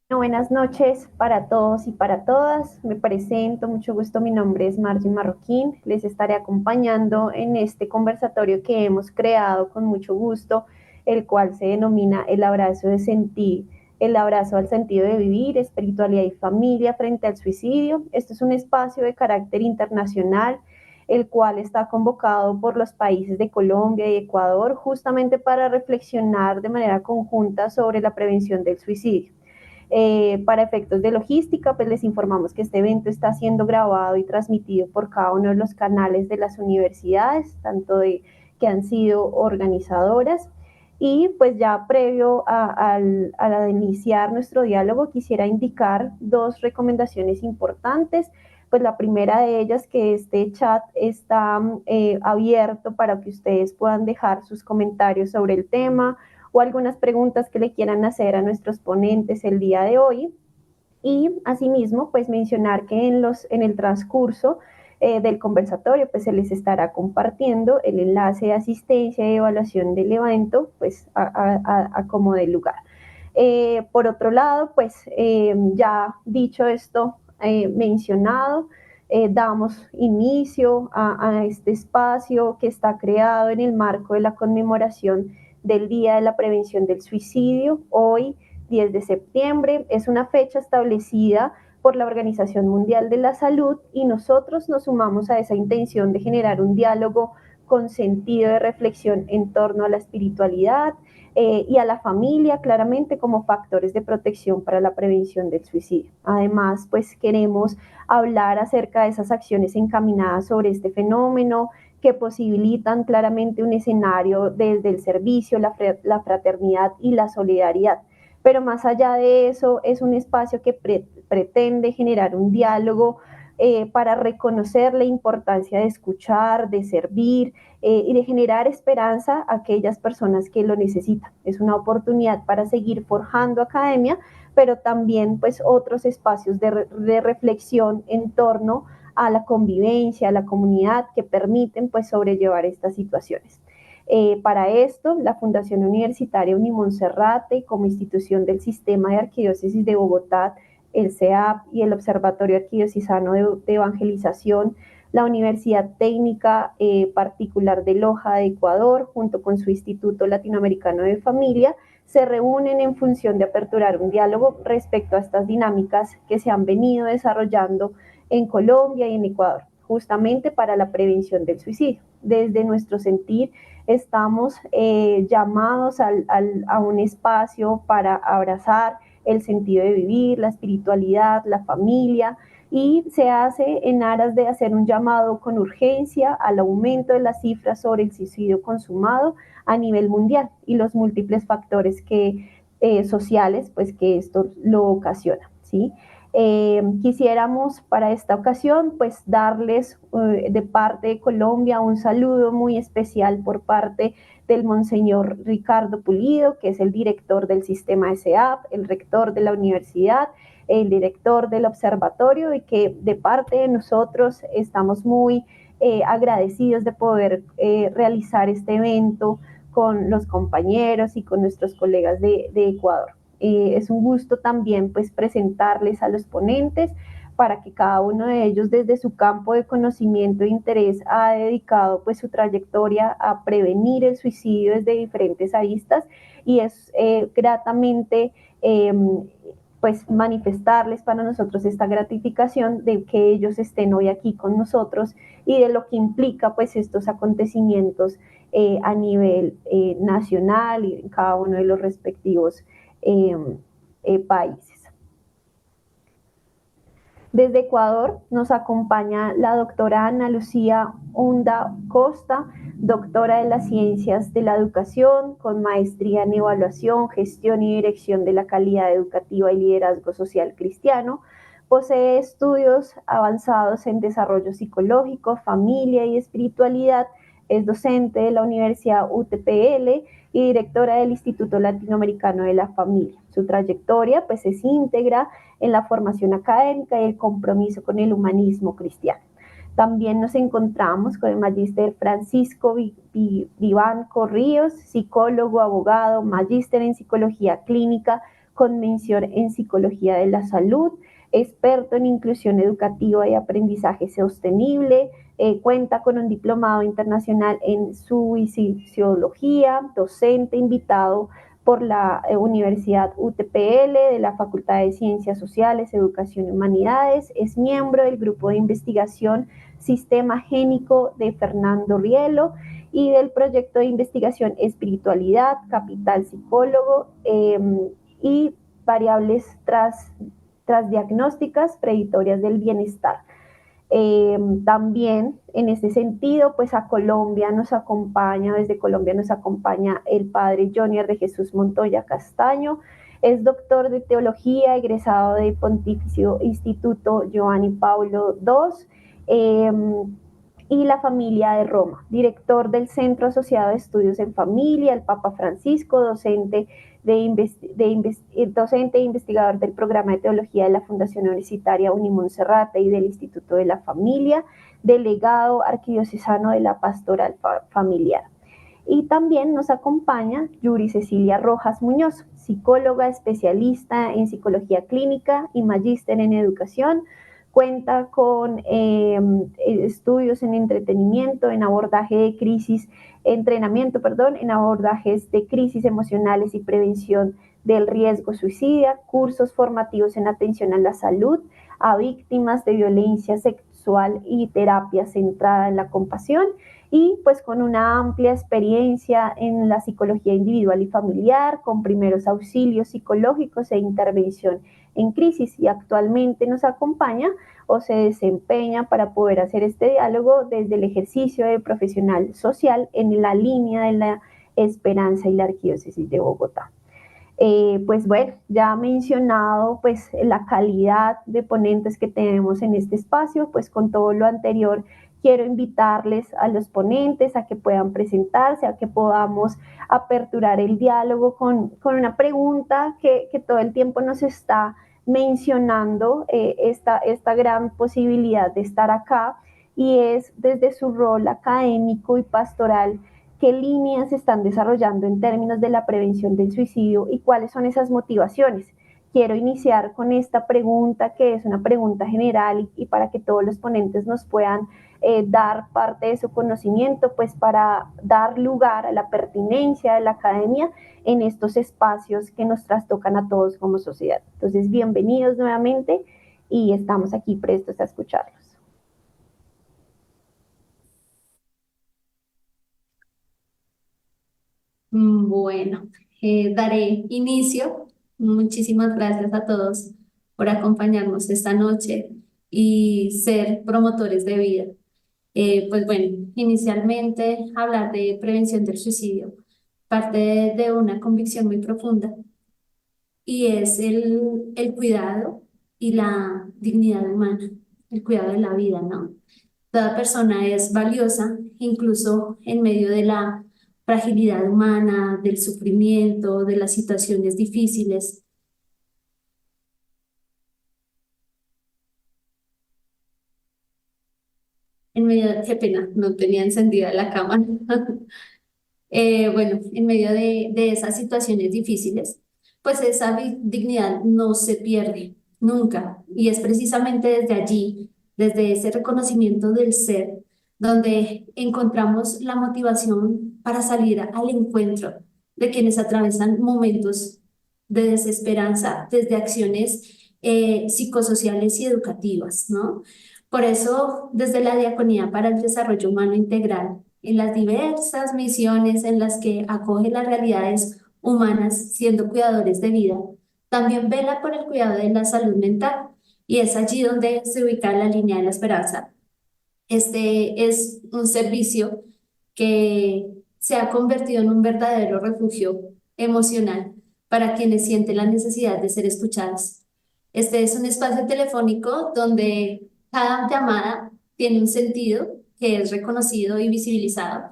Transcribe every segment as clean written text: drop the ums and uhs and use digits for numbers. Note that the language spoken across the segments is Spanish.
Buenas noches para todos y para todas. Me presento, mucho gusto. Mi nombre es Margie Marroquín. Les estaré acompañando en este conversatorio que hemos creado con mucho gusto, el cual se denomina el abrazo de sentir, el abrazo al sentido de vivir, espiritualidad y familia frente al suicidio. Esto es un espacio de carácter internacional, el cual está convocado por los países de Colombia y Ecuador justamente para reflexionar de manera conjunta sobre la prevención del suicidio. Para efectos de logística, pues les informamos que este evento está siendo grabado y transmitido por cada uno de los canales de las universidades, tanto de que han sido organizadoras. Y pues ya previo a iniciar nuestro diálogo, quisiera indicar dos recomendaciones importantes. Pues la primera de ellas, que este chat está abierto para que ustedes puedan dejar sus comentarios sobre el tema o algunas preguntas que le quieran hacer a nuestros ponentes el día de hoy. Y asimismo, pues mencionar que en el transcurso del conversatorio, pues se les estará compartiendo el enlace de asistencia y evaluación del evento, pues a como de lugar. Por otro lado, pues ya dicho esto, mencionado, damos inicio a este espacio que está creado en el marco de la conmemoración del Día de la Prevención del Suicidio. Hoy, 10 de septiembre, es una fecha establecida por la Organización Mundial de la Salud y nosotros nos sumamos a esa intención de generar un diálogo con sentido de reflexión en torno a la espiritualidad, y a la familia claramente como factores de protección para la prevención del suicidio. Además, pues queremos hablar acerca de esas acciones encaminadas sobre este fenómeno que posibilitan claramente un escenario desde el servicio, la fraternidad y la solidaridad. Pero más allá de eso, es un espacio que pretende generar un diálogo para reconocer la importancia de escuchar, de servir, y de generar esperanza a aquellas personas que lo necesitan. Es una oportunidad para seguir forjando academia, pero también pues otros espacios de reflexión en torno a la convivencia, a la comunidad que permiten pues sobrellevar estas situaciones. Para esto, la Fundación Universitaria Unimonserrate, como institución del Sistema de Arquidiócesis de Bogotá, el CEAP y el Observatorio Arquidiocesano de Evangelización, la Universidad Técnica Particular de Loja de Ecuador, junto con su Instituto Latinoamericano de Familia, se reúnen en función de aperturar un diálogo respecto a estas dinámicas que se han venido desarrollando en Colombia y en Ecuador, justamente para la prevención del suicidio. Desde nuestro sentir, estamos llamados a un espacio para abrazar el sentido de vivir, la espiritualidad, la familia, y se hace en aras de hacer un llamado con urgencia al aumento de las cifras sobre el suicidio consumado a nivel mundial y los múltiples factores sociales pues, que esto lo ocasiona, ¿sí? Quisiéramos para esta ocasión pues darles de parte de Colombia un saludo muy especial por parte del Monseñor Ricardo Pulido, que es el director del sistema SEAP, el rector de la universidad, el director del observatorio, y que de parte de nosotros estamos muy agradecidos de poder realizar este evento con los compañeros y con nuestros colegas de Ecuador. Es un gusto también pues presentarles a los ponentes para que cada uno de ellos desde su campo de conocimiento e interés ha dedicado pues su trayectoria a prevenir el suicidio desde diferentes aristas, y es gratamente pues manifestarles para nosotros esta gratificación de que ellos estén hoy aquí con nosotros y de lo que implica pues estos acontecimientos a nivel nacional y en cada uno de los respectivos eh, países. Desde Ecuador nos acompaña la doctora Ana Lucía Hunda Costa, doctora de las Ciencias de la Educación, con maestría en Evaluación, Gestión y Dirección de la Calidad Educativa y Liderazgo Social Cristiano. Posee estudios avanzados en desarrollo psicológico, familia y espiritualidad. Es docente de la Universidad UTPL y directora del Instituto Latinoamericano de la Familia. Su trayectoria pues es íntegra en la formación académica y el compromiso con el humanismo cristiano. También nos encontramos con el magíster Francisco Vivanco Ríos, psicólogo, abogado, magíster en psicología clínica con mención en psicología de la salud, experto en inclusión educativa y aprendizaje sostenible, cuenta con un diplomado internacional en suicidología, docente invitado por la Universidad UTPL de la Facultad de Ciencias Sociales, Educación y Humanidades, es miembro del grupo de investigación Sistema Génico de Fernando Rielo y del proyecto de investigación Espiritualidad, Capital Psicólogo y variables transdiagnósticas predictorias del bienestar. También en ese sentido, pues a Colombia nos acompaña, desde Colombia nos acompaña el padre Jonier de Jesús Montoya Castaño, es doctor de teología, egresado del Pontificio Instituto Giovanni Paulo II, y la familia de Roma, director del Centro Asociado de Estudios en Familia, el Papa Francisco, docente docente e investigador del programa de teología de la Fundación Universitaria Unimonserrate y del Instituto de la Familia, delegado arquidiocesano de la Pastoral Familiar. Y también nos acompaña Yuri Cecilia Rojas Muñoz, psicóloga especialista en psicología clínica y magíster en educación. Cuenta con estudios en entretenimiento, en abordaje de crisis, entrenamiento, perdón, en abordajes de crisis emocionales y prevención del riesgo suicida, cursos formativos en atención a la salud, a víctimas de violencia sexual y terapia centrada en la compasión, y pues con una amplia experiencia en la psicología individual y familiar, con primeros auxilios psicológicos e intervención en crisis, y actualmente nos acompaña o se desempeña para poder hacer este diálogo desde el ejercicio de profesional social en la línea de la Esperanza y la Arquidiócesis de Bogotá. Pues bueno, ya he mencionado pues la calidad de ponentes que tenemos en este espacio, pues con todo lo anterior quiero invitarles a los ponentes a que puedan presentarse, a que podamos aperturar el diálogo con una pregunta que todo el tiempo nos está mencionando, esta gran posibilidad de estar acá, y es desde su rol académico y pastoral, qué líneas se están desarrollando en términos de la prevención del suicidio y cuáles son esas motivaciones. Quiero iniciar con esta pregunta, que es una pregunta general, y para que todos los ponentes nos puedan dar parte de su conocimiento, pues para dar lugar a la pertinencia de la academia en estos espacios que nos trastocan a todos como sociedad. Entonces, bienvenidos nuevamente y estamos aquí prestos a escucharlos. Bueno, daré inicio. Muchísimas gracias a todos por acompañarnos esta noche y ser promotores de vida. Pues bueno, inicialmente hablar de prevención del suicidio parte de una convicción muy profunda, y es el cuidado y la dignidad humana, el cuidado de la vida, ¿no? Toda persona es valiosa, incluso en medio de la fragilidad humana, del sufrimiento, de las situaciones difíciles. Qué pena, no tenía encendida la cámara. Bueno, en medio de esas situaciones difíciles, pues esa dignidad no se pierde nunca. Y es precisamente desde allí, desde ese reconocimiento del ser, donde encontramos la motivación para salir al encuentro de quienes atravesan momentos de desesperanza desde acciones psicosociales y educativas, ¿no? Por eso, desde la Diaconía para el Desarrollo Humano Integral, en las diversas misiones en las que acoge las realidades humanas siendo cuidadores de vida, también vela por el cuidado de la salud mental, y es allí donde se ubica la línea de la esperanza. Este es un servicio que se ha convertido en un verdadero refugio emocional para quienes sienten la necesidad de ser escuchados. Este es un espacio telefónico donde cada llamada tiene un sentido que es reconocido y visibilizado.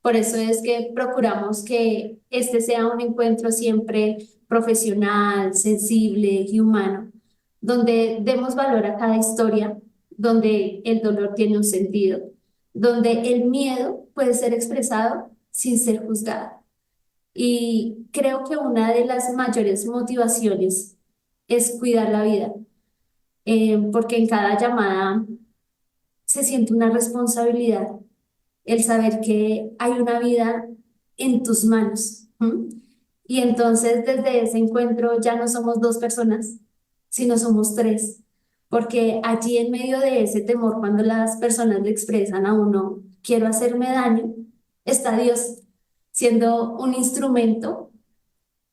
Por eso es que procuramos que este sea un encuentro siempre profesional, sensible y humano, donde demos valor a cada historia, donde el dolor tiene un sentido, donde el miedo puede ser expresado sin ser juzgado. Y creo que una de las mayores motivaciones es cuidar la vida, porque en cada llamada se siente una responsabilidad, el saber que hay una vida en tus manos. ¿M? Y entonces desde ese encuentro ya no somos dos personas, sino somos tres, porque allí en medio de ese temor, cuando las personas le expresan a uno, quiero hacerme daño, está Dios siendo un instrumento,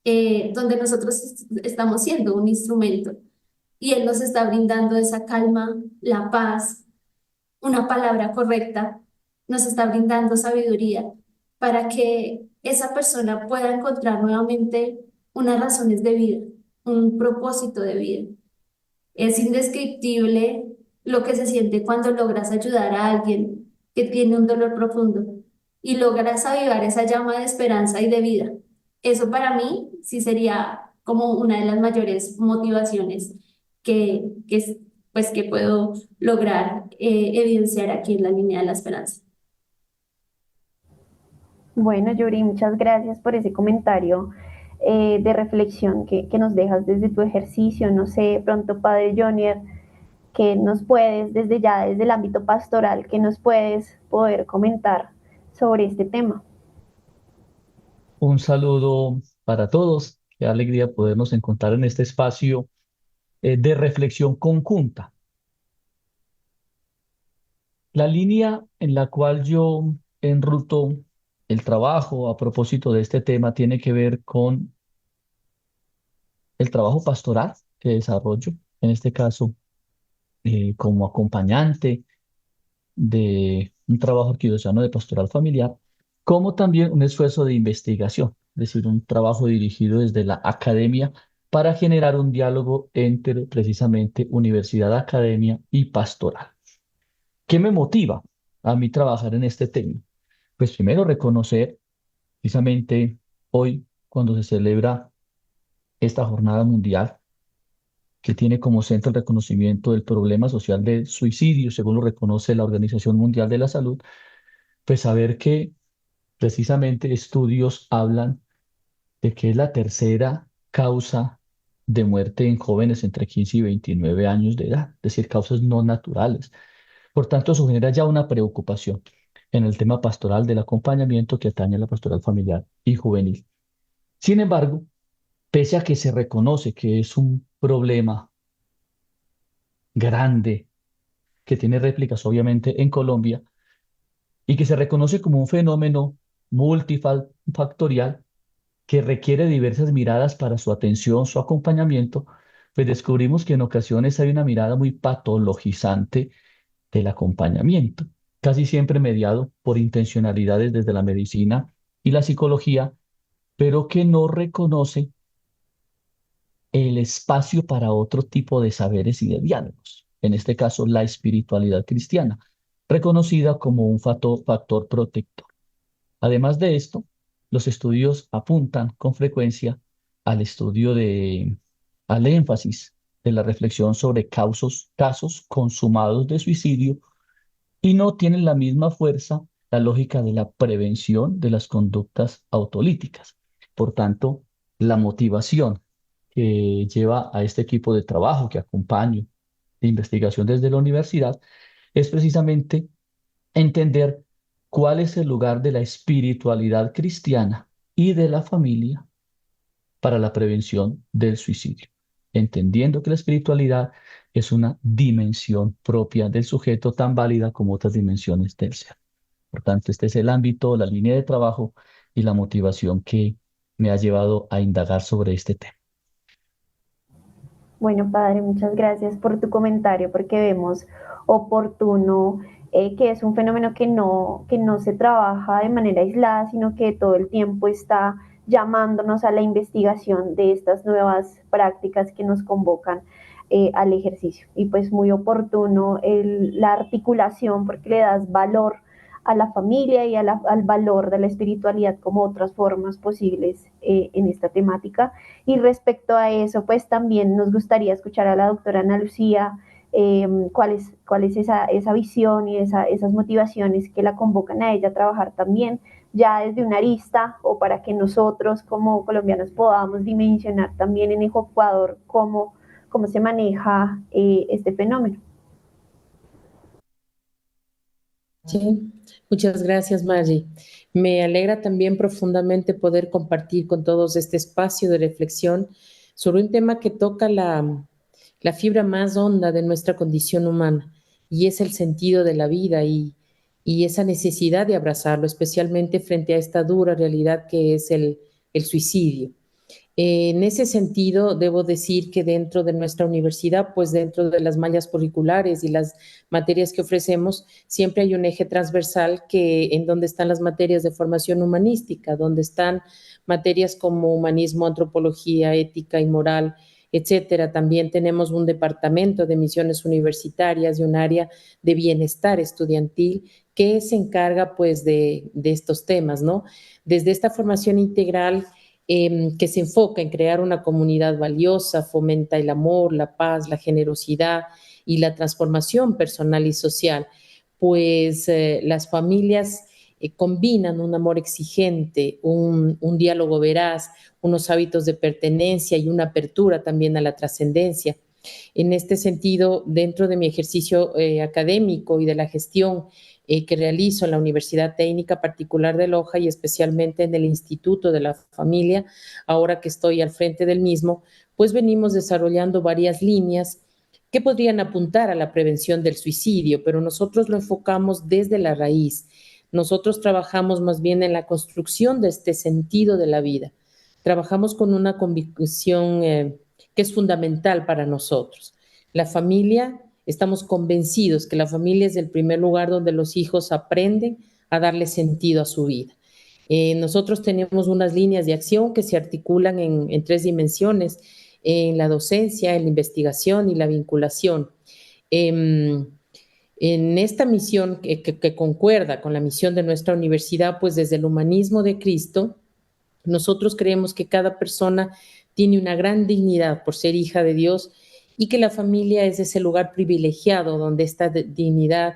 donde nosotros estamos siendo un instrumento y Él nos está brindando esa calma, la paz, una palabra correcta, nos está brindando sabiduría para que esa persona pueda encontrar nuevamente unas razones de vida, un propósito de vida. Es indescriptible lo que se siente cuando logras ayudar a alguien que tiene un dolor profundo y logras avivar esa llama de esperanza y de vida. Eso para mí sí sería como una de las mayores motivaciones que puedo lograr evidenciar aquí en la línea de la esperanza. Bueno, Yuri, muchas gracias por ese comentario de reflexión que nos dejas desde tu ejercicio. No sé, pronto, Padre Jonier, que nos puedes, desde ya, desde el ámbito pastoral, que nos puedes poder comentar sobre este tema. Un saludo para todos. Qué alegría podernos encontrar en este espacio de reflexión conjunta. La línea en la cual yo enruto el trabajo a propósito de este tema tiene que ver con el trabajo pastoral que desarrollo, en este caso como acompañante de un trabajo arquidiocesano de pastoral familiar, como también un esfuerzo de investigación, es decir, un trabajo dirigido desde la academia para generar un diálogo entre precisamente universidad, academia y pastoral. ¿Qué me motiva a mí trabajar en este tema? Pues primero reconocer, precisamente hoy, cuando se celebra esta jornada mundial, que tiene como centro el reconocimiento del problema social del suicidio, según lo reconoce la Organización Mundial de la Salud, pues saber que precisamente estudios hablan de que es la tercera causa de muerte en jóvenes entre 15 y 29 años de edad, es decir, causas no naturales. Por tanto, eso genera ya una preocupación en el tema pastoral del acompañamiento que atañe a la pastoral familiar y juvenil. Sin embargo, pese a que se reconoce que es un problema grande que tiene réplicas obviamente en Colombia y que se reconoce como un fenómeno multifactorial, que requiere diversas miradas para su atención, su acompañamiento, pues descubrimos que en ocasiones hay una mirada muy patologizante del acompañamiento, casi siempre mediado por intencionalidades desde la medicina y la psicología, pero que no reconoce el espacio para otro tipo de saberes y de diálogos, en este caso la espiritualidad cristiana, reconocida como un factor protector. Además de esto, los estudios apuntan con frecuencia al estudio al énfasis de la reflexión sobre casos consumados de suicidio y no tienen la misma fuerza la lógica de la prevención de las conductas autolíticas. Por tanto, la motivación que lleva a este equipo de trabajo que acompaño de investigación desde la universidad es precisamente entender cuál es el lugar de la espiritualidad cristiana y de la familia para la prevención del suicidio, entendiendo que la espiritualidad es una dimensión propia del sujeto tan válida como otras dimensiones del ser. Por tanto, este es el ámbito, la línea de trabajo y la motivación que me ha llevado a indagar sobre este tema. Bueno, padre, muchas gracias por tu comentario, porque vemos oportuno que es un fenómeno que no se trabaja de manera aislada, sino que todo el tiempo está llamándonos a la investigación de estas nuevas prácticas que nos convocan al ejercicio. Y pues muy oportuno la articulación, porque le das valor a la familia y al valor de la espiritualidad como otras formas posibles en esta temática. Y respecto a eso, pues también nos gustaría escuchar a la doctora Ana Lucía cuál es esa visión y esas motivaciones que la convocan a ella a trabajar también ya desde una arista o para que nosotros como colombianos podamos dimensionar también en Ecuador cómo se maneja este fenómeno. Sí, muchas gracias, Maggie. Me alegra también profundamente poder compartir con todos este espacio de reflexión sobre un tema que toca la fibra más honda de nuestra condición humana, y es el sentido de la vida y esa necesidad de abrazarlo, especialmente frente a esta dura realidad que es el suicidio. En ese sentido, debo decir que dentro de nuestra universidad, pues dentro de las mallas curriculares y las materias que ofrecemos, siempre hay un eje transversal en donde están las materias de formación humanística, donde están materias como humanismo, antropología, ética y moral, etcétera. También tenemos un departamento de misiones universitarias y un área de bienestar estudiantil que se encarga pues de estos temas, ¿no? Desde esta formación integral que se enfoca en crear una comunidad valiosa, fomenta el amor, la paz, la generosidad y la transformación personal y social, pues las familias combinan un amor exigente, un diálogo veraz, unos hábitos de pertenencia y una apertura también a la trascendencia. En este sentido, dentro de mi ejercicio académico y de la gestión que realizo en la Universidad Técnica Particular de Loja y especialmente en el Instituto de la Familia, ahora que estoy al frente del mismo, pues venimos desarrollando varias líneas que podrían apuntar a la prevención del suicidio, pero nosotros lo enfocamos desde la raíz. Nosotros trabajamos más bien en la construcción de este sentido de la vida. Trabajamos con una convicción que es fundamental para nosotros. La familia, estamos convencidos que la familia es el primer lugar donde los hijos aprenden a darle sentido a su vida. Nosotros tenemos unas líneas de acción que se articulan en tres dimensiones, en la docencia, en la investigación y la vinculación. En esta misión que concuerda con la misión de nuestra universidad, pues desde el humanismo de Cristo, nosotros creemos que cada persona tiene una gran dignidad por ser hija de Dios y que la familia es ese lugar privilegiado donde esta dignidad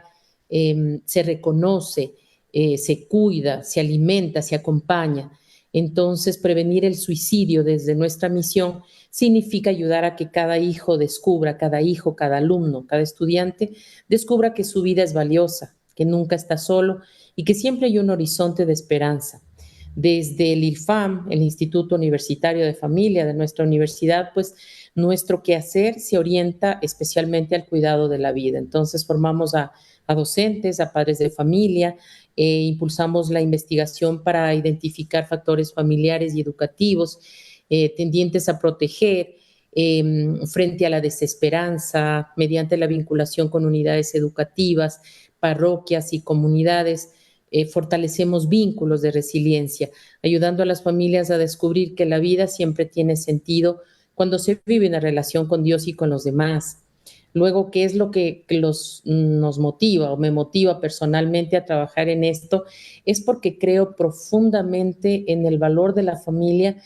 se reconoce, se cuida, se alimenta, se acompaña. Entonces, prevenir el suicidio desde nuestra misión significa ayudar a que cada hijo descubra, cada hijo, cada alumno, cada estudiante descubra que su vida es valiosa, que nunca está solo y que siempre hay un horizonte de esperanza. Desde el IRFAM, el Instituto Universitario de Familia de nuestra universidad, pues nuestro quehacer se orienta especialmente al cuidado de la vida. Entonces formamos a docentes, a padres de familia, impulsamos la investigación para identificar factores familiares y educativos tendientes a proteger frente a la desesperanza, mediante la vinculación con unidades educativas, parroquias y comunidades. Fortalecemos vínculos de resiliencia, ayudando a las familias a descubrir que la vida siempre tiene sentido cuando se vive una relación con Dios y con los demás. Luego, ¿qué es lo que nos motiva o me motiva personalmente a trabajar en esto? Es porque creo profundamente en el valor de la familia,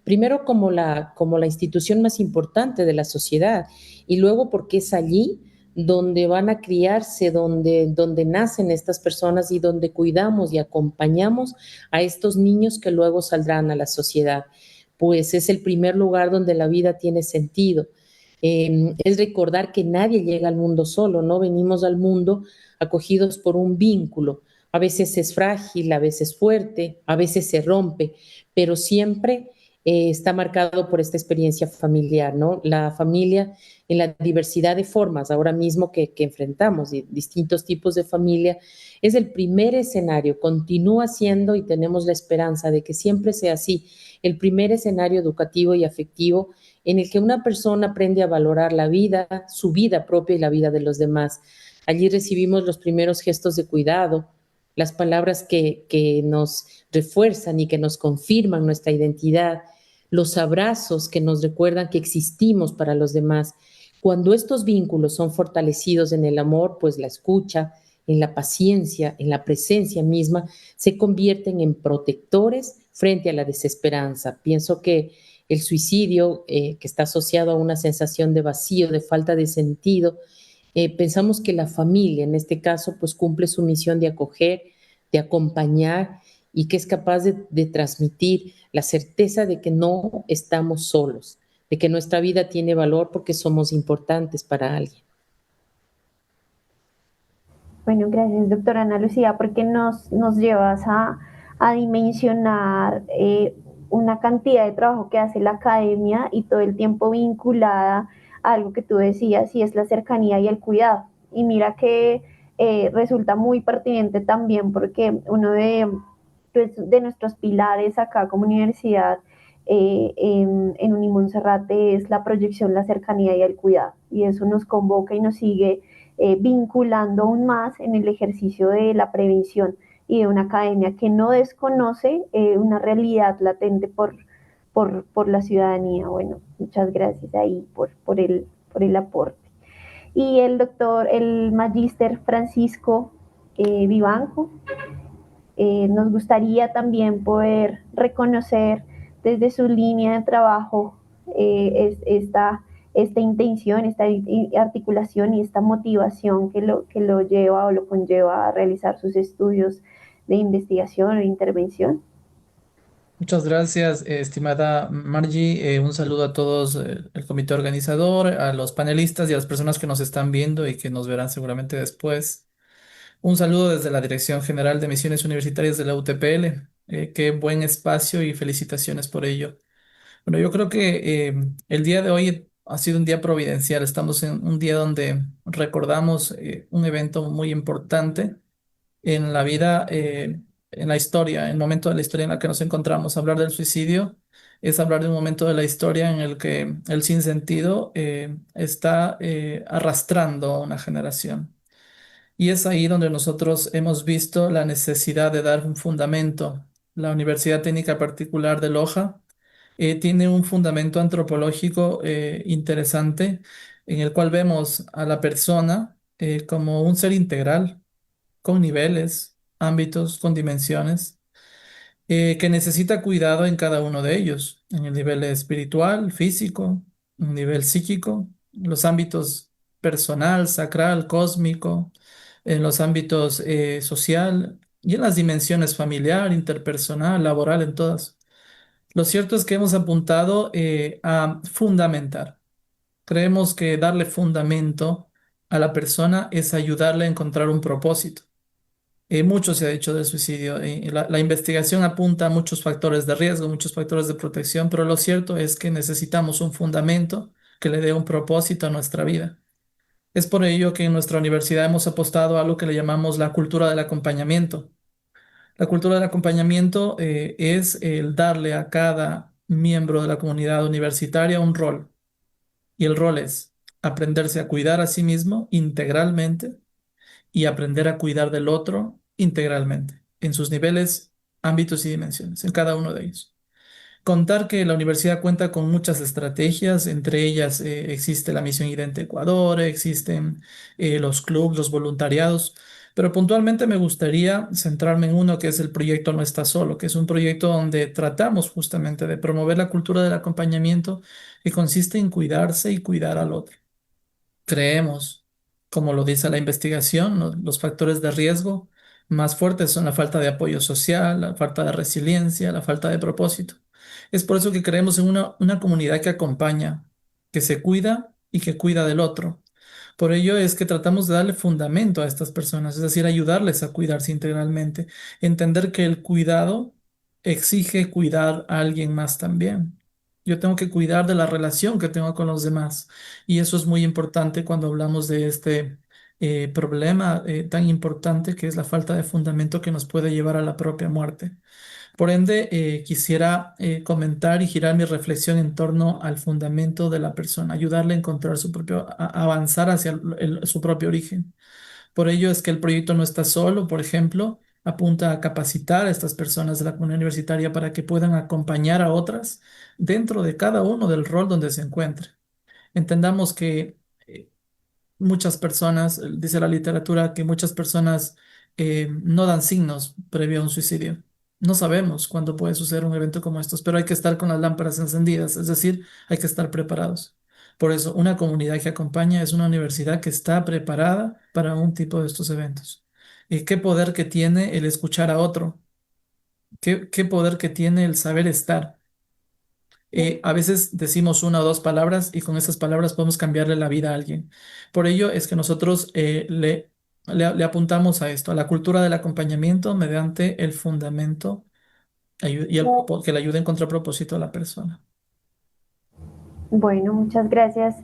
primero como la institución más importante de la sociedad, y luego porque es allí donde van a criarse, donde nacen estas personas y donde cuidamos y acompañamos a estos niños que luego saldrán a la sociedad. Pues es el primer lugar donde la vida tiene sentido. Es recordar que nadie llega al mundo solo, ¿no? Venimos al mundo acogidos por un vínculo. A veces es frágil, a veces fuerte, a veces se rompe, pero siempre está marcado por esta experiencia familiar, ¿no? La familia en la diversidad de formas ahora mismo que enfrentamos, distintos tipos de familia, es el primer escenario, continúa siendo y tenemos la esperanza de que siempre sea así, el primer escenario educativo y afectivo en el que una persona aprende a valorar la vida, su vida propia y la vida de los demás. Allí recibimos los primeros gestos de cuidado, las palabras que nos refuerzan y que nos confirman nuestra identidad, los abrazos que nos recuerdan que existimos para los demás. Cuando estos vínculos son fortalecidos en el amor, pues la escucha, en la paciencia, en la presencia misma, se convierten en protectores frente a la desesperanza. Pienso que el suicidio, que está asociado a una sensación de vacío, de falta de sentido, pensamos que la familia, en este caso, pues cumple su misión de acoger, de acompañar y que es capaz de transmitir la certeza de que no estamos solos, de que nuestra vida tiene valor porque somos importantes para alguien. Bueno, gracias, doctora Ana Lucía, porque nos llevas a dimensionar una cantidad de trabajo que hace la academia y todo el tiempo vinculada a algo que tú decías, y es la cercanía y el cuidado. Y mira que resulta muy pertinente también porque uno pues, de nuestros pilares acá como universidad en Unimonserrate es la proyección, la cercanía y el cuidado. Y eso nos convoca y nos sigue vinculando aún más en el ejercicio de la prevención y de una academia que no desconoce una realidad latente por la ciudadanía. Bueno, muchas gracias ahí por el aporte. Y el doctor, el magíster Francisco Vivanco, nos gustaría también poder reconocer desde su línea de trabajo esta intención, esta articulación y esta motivación que lo lleva o lo conlleva a realizar sus estudios de investigación o de intervención. Muchas gracias, estimada Margie. Un saludo a todos, el comité organizador, a los panelistas y a las personas que nos están viendo y que nos verán seguramente después. Un saludo desde la Dirección General de Misiones Universitarias de la UTPL. Qué buen espacio y felicitaciones por ello. Bueno, yo creo que el día de hoy ha sido un día providencial. Estamos en un día donde recordamos un evento muy importante en la vida, en la historia, en el momento de la historia en la que nos encontramos. Hablar del suicidio es hablar de un momento de la historia en el que el sinsentido está arrastrando a una generación. Y es ahí donde nosotros hemos visto la necesidad de dar un fundamento. La Universidad Técnica Particular de Loja tiene un fundamento antropológico interesante en el cual vemos a la persona como un ser integral, con niveles, ámbitos, con dimensiones, que necesita cuidado en cada uno de ellos, en el nivel espiritual, físico, en el nivel psíquico, los ámbitos personal, sacral, cósmico, en los ámbitos social y en las dimensiones familiar, interpersonal, laboral, en todas. Lo cierto es que hemos apuntado a fundamentar. Creemos que darle fundamento a la persona es ayudarle a encontrar un propósito. Mucho se ha dicho del suicidio. La investigación apunta a muchos factores de riesgo, muchos factores de protección, pero lo cierto es que necesitamos un fundamento que le dé un propósito a nuestra vida. Es por ello que en nuestra universidad hemos apostado a lo que le llamamos la cultura del acompañamiento. La cultura del acompañamiento es el darle a cada miembro de la comunidad universitaria un rol. Y el rol es aprenderse a cuidar a sí mismo integralmente y aprender a cuidar del otro integralmente, en sus niveles, ámbitos y dimensiones, en cada uno de ellos. Contar que la universidad cuenta con muchas estrategias, entre ellas existe la Misión Idente Ecuador, existen los clubes, los voluntariados, pero puntualmente me gustaría centrarme en uno que es el proyecto No Está Solo, que es un proyecto donde tratamos justamente de promover la cultura del acompañamiento que consiste en cuidarse y cuidar al otro. Creemos, como lo dice la investigación, los factores de riesgo más fuertes son la falta de apoyo social, la falta de resiliencia, la falta de propósito. Es por eso que creemos en una comunidad que acompaña, que se cuida y que cuida del otro. Por ello es que tratamos de darle fundamento a estas personas, es decir, ayudarles a cuidarse integralmente, entender que el cuidado exige cuidar a alguien más también. Yo tengo que cuidar de la relación que tengo con los demás. Y eso es muy importante cuando hablamos de este problema tan importante que es la falta de fundamento que nos puede llevar a la propia muerte. Por ende, quisiera comentar y girar mi reflexión en torno al fundamento de la persona, ayudarle a encontrar su propio, a avanzar hacia su propio origen. Por ello es que el proyecto No Está Solo, por ejemplo, apunta a capacitar a estas personas de la comunidad universitaria para que puedan acompañar a otras dentro de cada uno del rol donde se encuentre. Entendamos que muchas personas, dice la literatura, que muchas personas no dan signos previo a un suicidio. No sabemos cuándo puede suceder un evento como estos, pero hay que estar con las lámparas encendidas, es decir, hay que estar preparados. Por eso, una comunidad que acompaña es una universidad que está preparada para un tipo de estos eventos. ¿Y qué poder que tiene el escuchar a otro? qué poder que tiene el saber estar. A veces decimos una o dos palabras y con esas palabras podemos cambiarle la vida a alguien. Por ello es que nosotros le apuntamos a esto, a la cultura del acompañamiento mediante el fundamento que le ayude a encontrar propósito a la persona. Bueno, muchas gracias,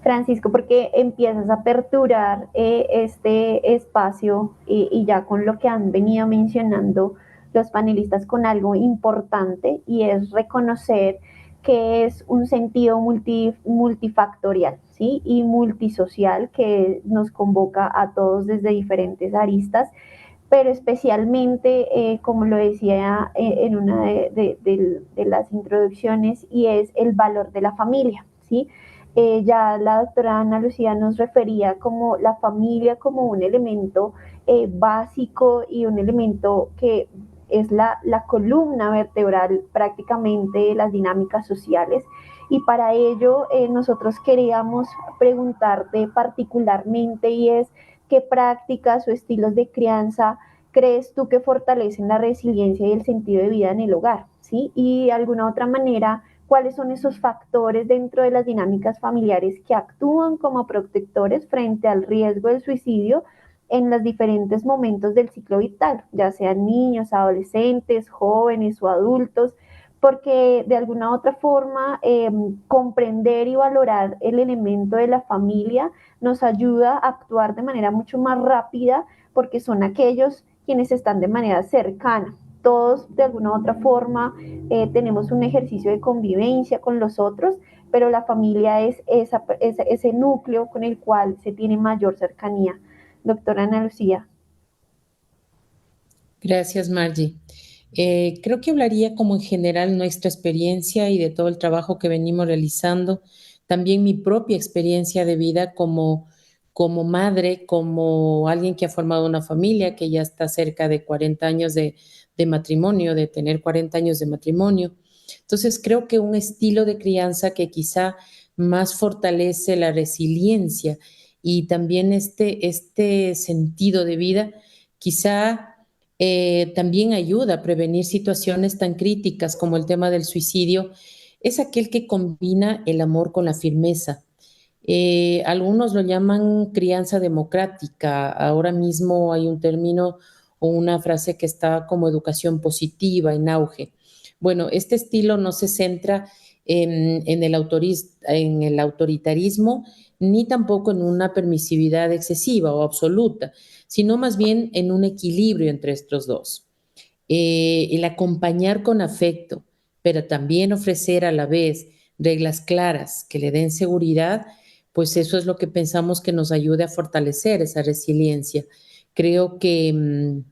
Francisco, porque empiezas a aperturar este espacio y ya con lo que han venido mencionando los panelistas con algo importante y es reconocer que es un sentido multifactorial, ¿sí? Y multisocial que nos convoca a todos desde diferentes aristas, pero especialmente, como lo decía en una de las introducciones, y es el valor de la familia, ¿sí? Ya la doctora Ana Lucía nos refería como la familia como un elemento básico y un elemento que es la columna vertebral prácticamente de las dinámicas sociales. Y para ello nosotros queríamos preguntarte particularmente y es qué prácticas o estilos de crianza crees tú que fortalecen la resiliencia y el sentido de vida en el hogar, ¿sí? Y de alguna otra manera, ¿cuáles son esos factores dentro de las dinámicas familiares que actúan como protectores frente al riesgo del suicidio en los diferentes momentos del ciclo vital, ya sean niños, adolescentes, jóvenes o adultos? Porque de alguna otra forma comprender y valorar el elemento de la familia nos ayuda a actuar de manera mucho más rápida porque son aquellos quienes están de manera cercana. Todos de alguna u otra forma tenemos un ejercicio de convivencia con los otros, pero la familia es ese núcleo con el cual se tiene mayor cercanía. Doctora Ana Lucía. Gracias, Margie. Creo que hablaría como en general nuestra experiencia y de todo el trabajo que venimos realizando, también mi propia experiencia de vida como madre, como alguien que ha formado una familia, que ya está cerca de 40 años de matrimonio, de tener 40 años de matrimonio. Entonces, creo que un estilo de crianza que quizá más fortalece la resiliencia y también este sentido de vida, quizá también ayuda a prevenir situaciones tan críticas como el tema del suicidio, es aquel que combina el amor con la firmeza. Algunos lo llaman crianza democrática. Ahora mismo hay un término o una frase que está como educación positiva en auge. Bueno, este estilo no se centra en el autoritarismo ni tampoco en una permisividad excesiva o absoluta, sino más bien en un equilibrio entre estos dos. El acompañar con afecto, pero también ofrecer a la vez reglas claras que le den seguridad, pues eso es lo que pensamos que nos ayude a fortalecer esa resiliencia. Creo que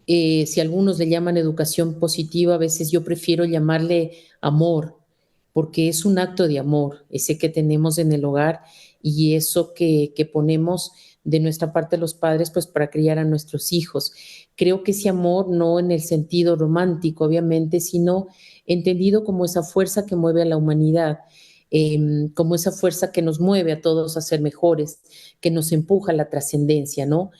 si algunos le llaman educación positiva, a veces yo prefiero llamarle amor, porque es un acto de amor, ese que tenemos en el hogar y eso que ponemos de nuestra parte los padres, pues para criar a nuestros hijos. Creo que ese amor no en el sentido romántico, obviamente, sino entendido como esa fuerza que mueve a la humanidad, como esa fuerza que nos mueve a todos a ser mejores, que nos empuja a la trascendencia, ¿no?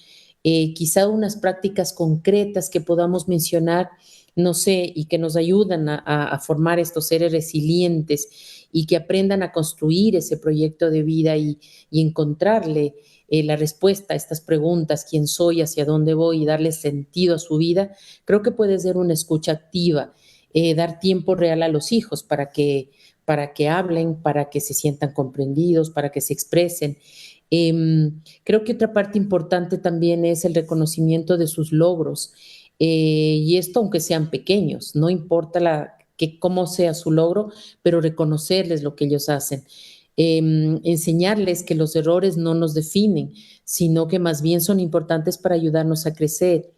Quizá unas prácticas concretas que podamos mencionar, no sé, y que nos ayudan a formar estos seres resilientes y que aprendan a construir ese proyecto de vida y encontrarle la respuesta a estas preguntas, quién soy, hacia dónde voy y darle sentido a su vida, creo que puede ser una escucha activa, dar tiempo real a los hijos para que hablen, para que se sientan comprendidos, para que se expresen. Creo que otra parte importante también es el reconocimiento de sus logros. Y esto aunque sean pequeños, no importa cómo sea su logro, pero reconocerles lo que ellos hacen. Enseñarles que los errores no nos definen, sino que más bien son importantes para ayudarnos a crecer.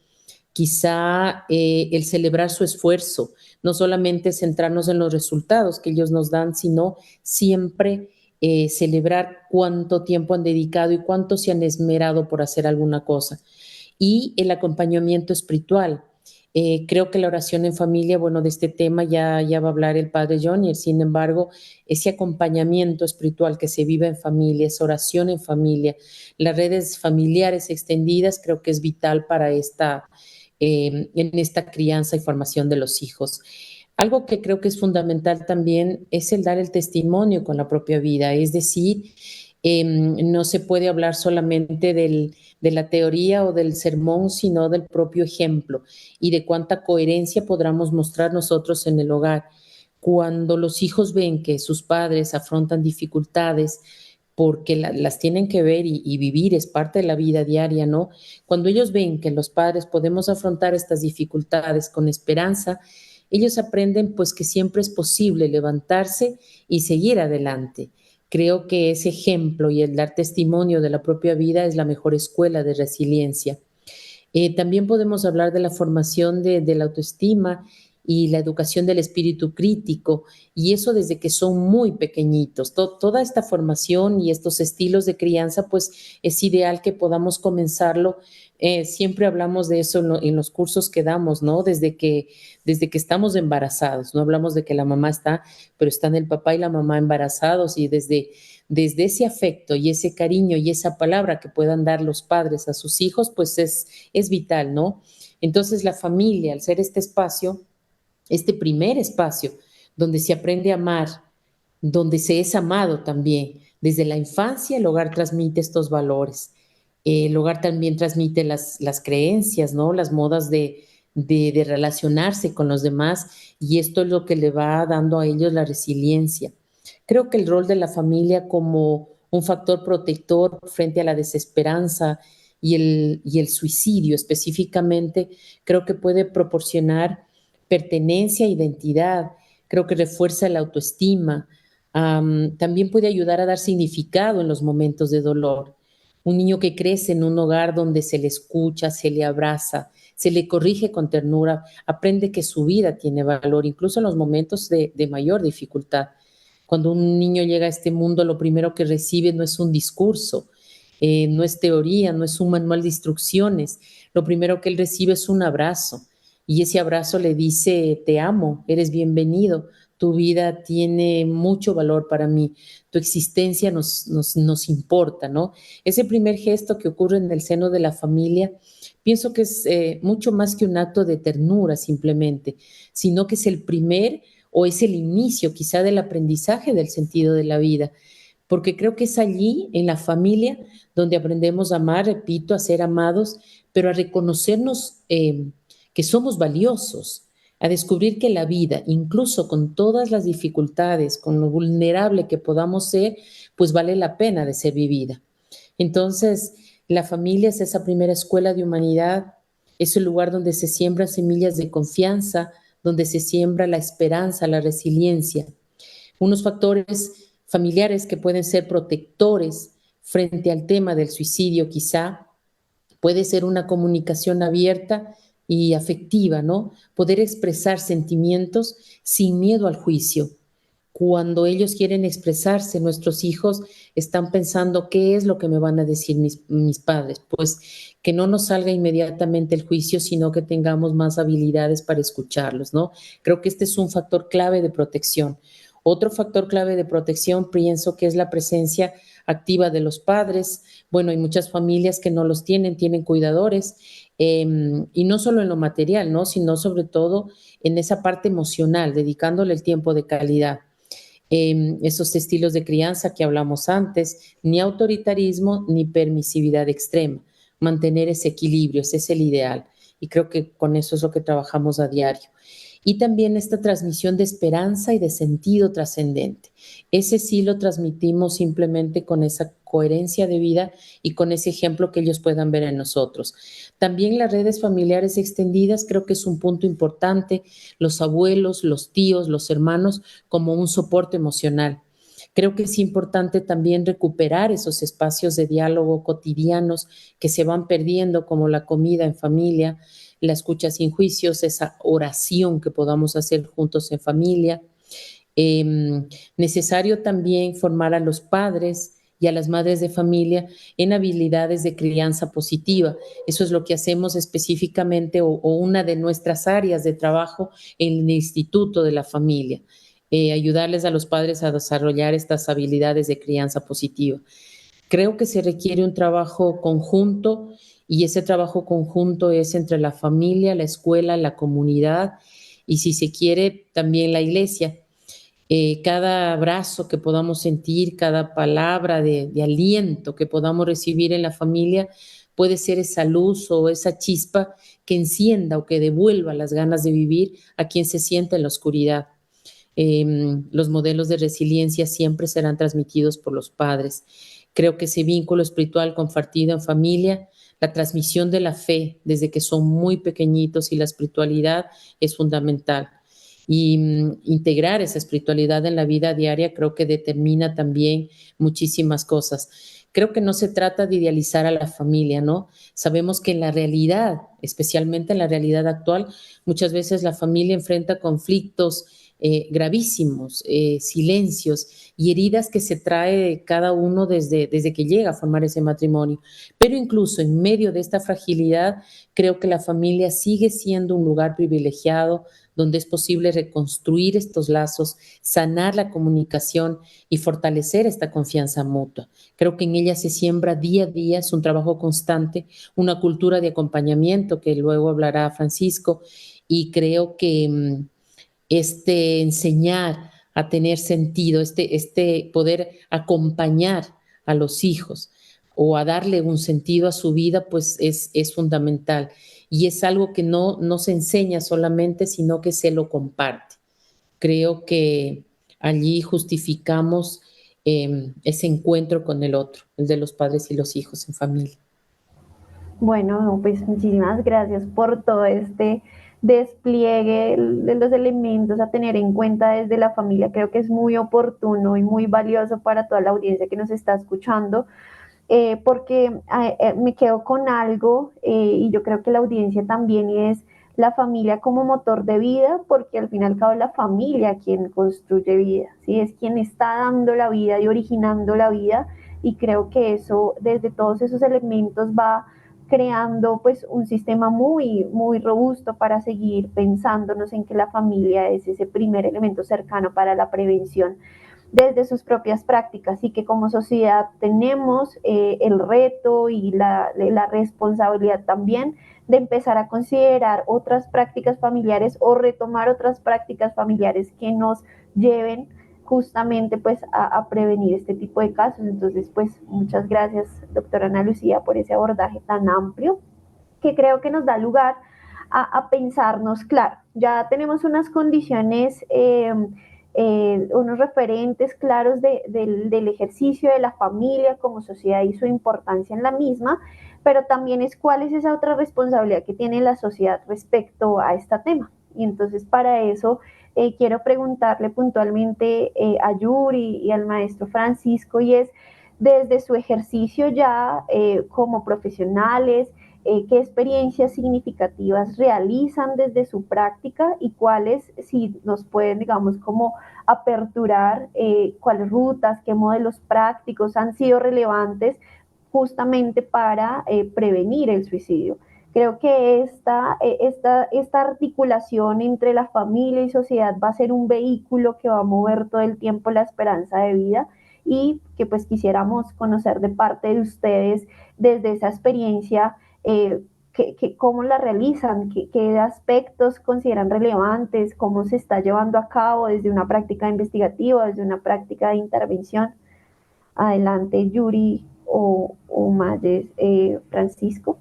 Quizá el celebrar su esfuerzo, no solamente centrarnos en los resultados que ellos nos dan, sino siempre celebrar cuánto tiempo han dedicado y cuánto se han esmerado por hacer alguna cosa. Y el acompañamiento espiritual. Creo que la oración en familia, bueno, de este tema ya va a hablar el padre Johnny, sin embargo, ese acompañamiento espiritual que se vive en familia, esa oración en familia, las redes familiares extendidas, creo que es vital para en esta crianza y formación de los hijos. Algo que creo que es fundamental también es el dar el testimonio con la propia vida, es decir, no se puede hablar solamente de la teoría o del sermón, sino del propio ejemplo y de cuánta coherencia podamos mostrar nosotros en el hogar. Cuando los hijos ven que sus padres afrontan dificultades porque las tienen que ver y vivir, es parte de la vida diaria, ¿no? Cuando ellos ven que los padres podemos afrontar estas dificultades con esperanza, ellos aprenden pues que siempre es posible levantarse y seguir adelante. Creo que ese ejemplo y el dar testimonio de la propia vida es la mejor escuela de resiliencia. También podemos hablar de la formación de la autoestima y la educación del espíritu crítico, y eso desde que son muy pequeñitos. Toda esta formación y estos estilos de crianza, pues es ideal que podamos comenzarlo. Siempre hablamos de eso en los cursos que damos, ¿no? Desde que estamos embarazados, no hablamos de que la mamá está, pero están el papá y la mamá embarazados, y desde ese afecto y ese cariño y esa palabra que puedan dar los padres a sus hijos, pues es vital, ¿no? Entonces la familia, al ser este espacio, este primer espacio donde se aprende a amar, donde se es amado también, desde la infancia el hogar transmite estos valores. El hogar también transmite las creencias, ¿no? Las modas de relacionarse con los demás, y esto es lo que le va dando a ellos la resiliencia. Creo que el rol de la familia como un factor protector frente a la desesperanza y el suicidio específicamente, creo que puede proporcionar pertenencia, identidad, creo que refuerza la autoestima, también puede ayudar a dar significado en los momentos de dolor. Un niño que crece en un hogar donde se le escucha, se le abraza, se le corrige con ternura, aprende que su vida tiene valor, incluso en los momentos de mayor dificultad. Cuando un niño llega a este mundo, lo primero que recibe no es un discurso, no es teoría, no es un manual de instrucciones. Lo primero que él recibe es un abrazo, y ese abrazo le dice: te amo, eres bienvenido, tu vida tiene mucho valor para mí, tu existencia nos importa, ¿no? Ese primer gesto que ocurre en el seno de la familia, pienso que es mucho más que un acto de ternura simplemente, sino que es el primer o es el inicio quizá del aprendizaje del sentido de la vida, porque creo que es allí, en la familia, donde aprendemos a amar, repito, a ser amados, pero a reconocernos que somos valiosos, a descubrir que la vida, incluso con todas las dificultades, con lo vulnerable que podamos ser, pues vale la pena de ser vivida. Entonces, la familia es esa primera escuela de humanidad, es el lugar donde se siembran semillas de confianza, donde se siembra la esperanza, la resiliencia. Unos factores familiares que pueden ser protectores frente al tema del suicidio, quizá, puede ser una comunicación abierta y afectiva, ¿no? Poder expresar sentimientos sin miedo al juicio. Cuando ellos quieren expresarse, nuestros hijos están pensando: ¿qué es lo que me van a decir mis padres? Pues que no nos salga inmediatamente el juicio, sino que tengamos más habilidades para escucharlos, ¿no? Creo que este es un factor clave de protección. Otro factor clave de protección pienso que es la presencia activa de los padres. Bueno, hay muchas familias que no los tienen cuidadores, y no solo en lo material, ¿no? Sino sobre todo en esa parte emocional, dedicándole el tiempo de calidad. Esos estilos de crianza que hablamos antes, ni autoritarismo ni permisividad extrema. Mantener ese equilibrio, ese es el ideal. Y creo que con eso es lo que trabajamos a diario. Y también esta transmisión de esperanza y de sentido trascendente. Ese sí lo transmitimos simplemente con esa coherencia de vida y con ese ejemplo que ellos puedan ver en nosotros. También las redes familiares extendidas creo que es un punto importante, los abuelos, los tíos, los hermanos, como un soporte emocional. Creo que es importante también recuperar esos espacios de diálogo cotidianos que se van perdiendo, como la comida en familia, la escucha sin juicios, esa oración que podamos hacer juntos en familia. Necesario también formar a los padres y a las madres de familia en habilidades de crianza positiva. Eso es lo que hacemos específicamente, o una de nuestras áreas de trabajo en el Instituto de la Familia. Ayudarles a los padres a desarrollar estas habilidades de crianza positiva. Creo que se requiere un trabajo conjunto y ese trabajo conjunto es entre la familia, la escuela, la comunidad y si se quiere también la iglesia. Cada abrazo que podamos sentir, cada palabra de aliento que podamos recibir en la familia puede ser esa luz o esa chispa que encienda o que devuelva las ganas de vivir a quien se sienta en la oscuridad. Los modelos de resiliencia siempre serán transmitidos por los padres. Creo que ese vínculo espiritual compartido en familia, la transmisión de la fe desde que son muy pequeñitos y la espiritualidad es fundamental. Y integrar esa espiritualidad en la vida diaria creo que determina también muchísimas cosas. Creo que no se trata de idealizar a la familia, ¿no? Sabemos que en la realidad, especialmente en la realidad actual, muchas veces la familia enfrenta conflictos gravísimos, silencios y heridas que se trae cada uno desde que llega a formar ese matrimonio. Pero incluso en medio de esta fragilidad, creo que la familia sigue siendo un lugar privilegiado donde es posible reconstruir estos lazos, sanar la comunicación y fortalecer esta confianza mutua. Creo que en ella se siembra día a día, es un trabajo constante, una cultura de acompañamiento que luego hablará Francisco y creo que enseñar a tener sentido, poder acompañar a los hijos o a darle un sentido a su vida, pues es fundamental. Y es algo que no se enseña solamente, sino que se lo comparte. Creo que allí justificamos ese encuentro con el otro, el de los padres y los hijos en familia. Bueno, pues muchísimas gracias por todo este despliegue de los elementos a tener en cuenta desde la familia. Creo que es muy oportuno y muy valioso para toda la audiencia que nos está escuchando, porque me quedo con algo y yo creo que la audiencia también y es la familia como motor de vida, porque al fin y al cabo es la familia quien construye vida, ¿sí? Es quien está dando la vida y originando la vida y creo que eso desde todos esos elementos va creando pues un sistema muy, muy robusto para seguir pensándonos en que la familia es ese primer elemento cercano para la prevención desde sus propias prácticas y que como sociedad tenemos el reto y la responsabilidad también de empezar a considerar otras prácticas familiares o retomar otras prácticas familiares que nos lleven justamente pues a prevenir este tipo de casos. Entonces pues muchas gracias doctora Ana Lucía por ese abordaje tan amplio que creo que nos da lugar a pensarnos, claro, ya tenemos unas condiciones unos referentes claros del ejercicio de la familia como sociedad y su importancia en la misma, pero también es cuál es esa otra responsabilidad que tiene la sociedad respecto a este tema. Y entonces para eso quiero preguntarle puntualmente a Yuri y al maestro Francisco, y es desde su ejercicio ya como profesionales, qué experiencias significativas realizan desde su práctica y cuáles, si nos pueden, digamos, como aperturar, cuáles rutas, qué modelos prácticos han sido relevantes justamente para prevenir el suicidio. Creo que esta articulación entre la familia y sociedad va a ser un vehículo que va a mover todo el tiempo la esperanza de vida y que pues quisiéramos conocer de parte de ustedes desde esa experiencia cómo la realizan, qué aspectos consideran relevantes, cómo se está llevando a cabo desde una práctica investigativa, desde una práctica de intervención. Adelante, Yuri o Mayes, Francisco.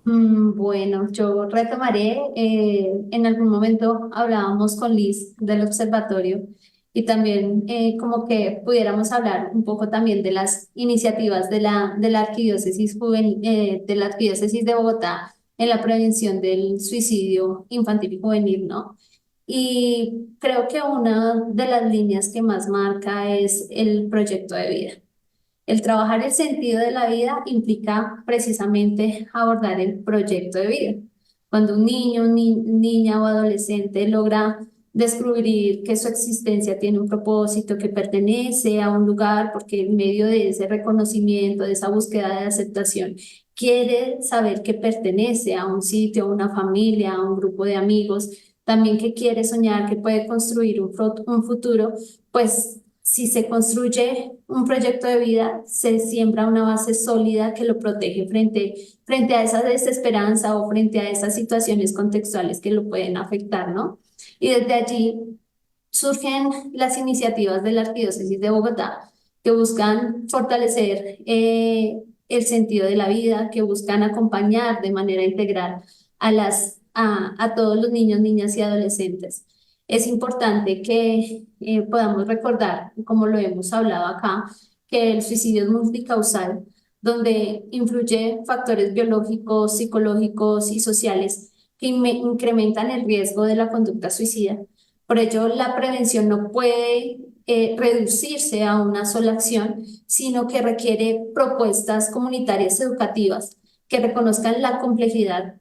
Bueno, yo retomaré. En algún momento hablábamos con Liz del observatorio y también como que pudiéramos hablar un poco también de las iniciativas de la arquidiócesis de la arquidiócesis de Bogotá en la prevención del suicidio infantil y juvenil, ¿no? Y creo que una de las líneas que más marca es el proyecto de vida. El trabajar el sentido de la vida implica precisamente abordar el proyecto de vida. Cuando un niño, niña o adolescente logra descubrir que su existencia tiene un propósito, que pertenece a un lugar, porque en medio de ese reconocimiento, de esa búsqueda de aceptación, quiere saber que pertenece a un sitio, a una familia, a un grupo de amigos, también que quiere soñar, que puede construir un futuro, pues Si se construye un proyecto de vida, se siembra una base sólida que lo protege frente a esa desesperanza o frente a esas situaciones contextuales que lo pueden afectar, ¿no? Y desde allí surgen las iniciativas de la Arquidiócesis de Bogotá que buscan fortalecer el sentido de la vida, que buscan acompañar de manera integral a todos los niños, niñas y adolescentes. Es importante que podamos recordar, como lo hemos hablado acá, que el suicidio es multicausal, donde influye factores biológicos, psicológicos y sociales que incrementan el riesgo de la conducta suicida. Por ello, la prevención no puede reducirse a una sola acción, sino que requiere propuestas comunitarias educativas que reconozcan la complejidad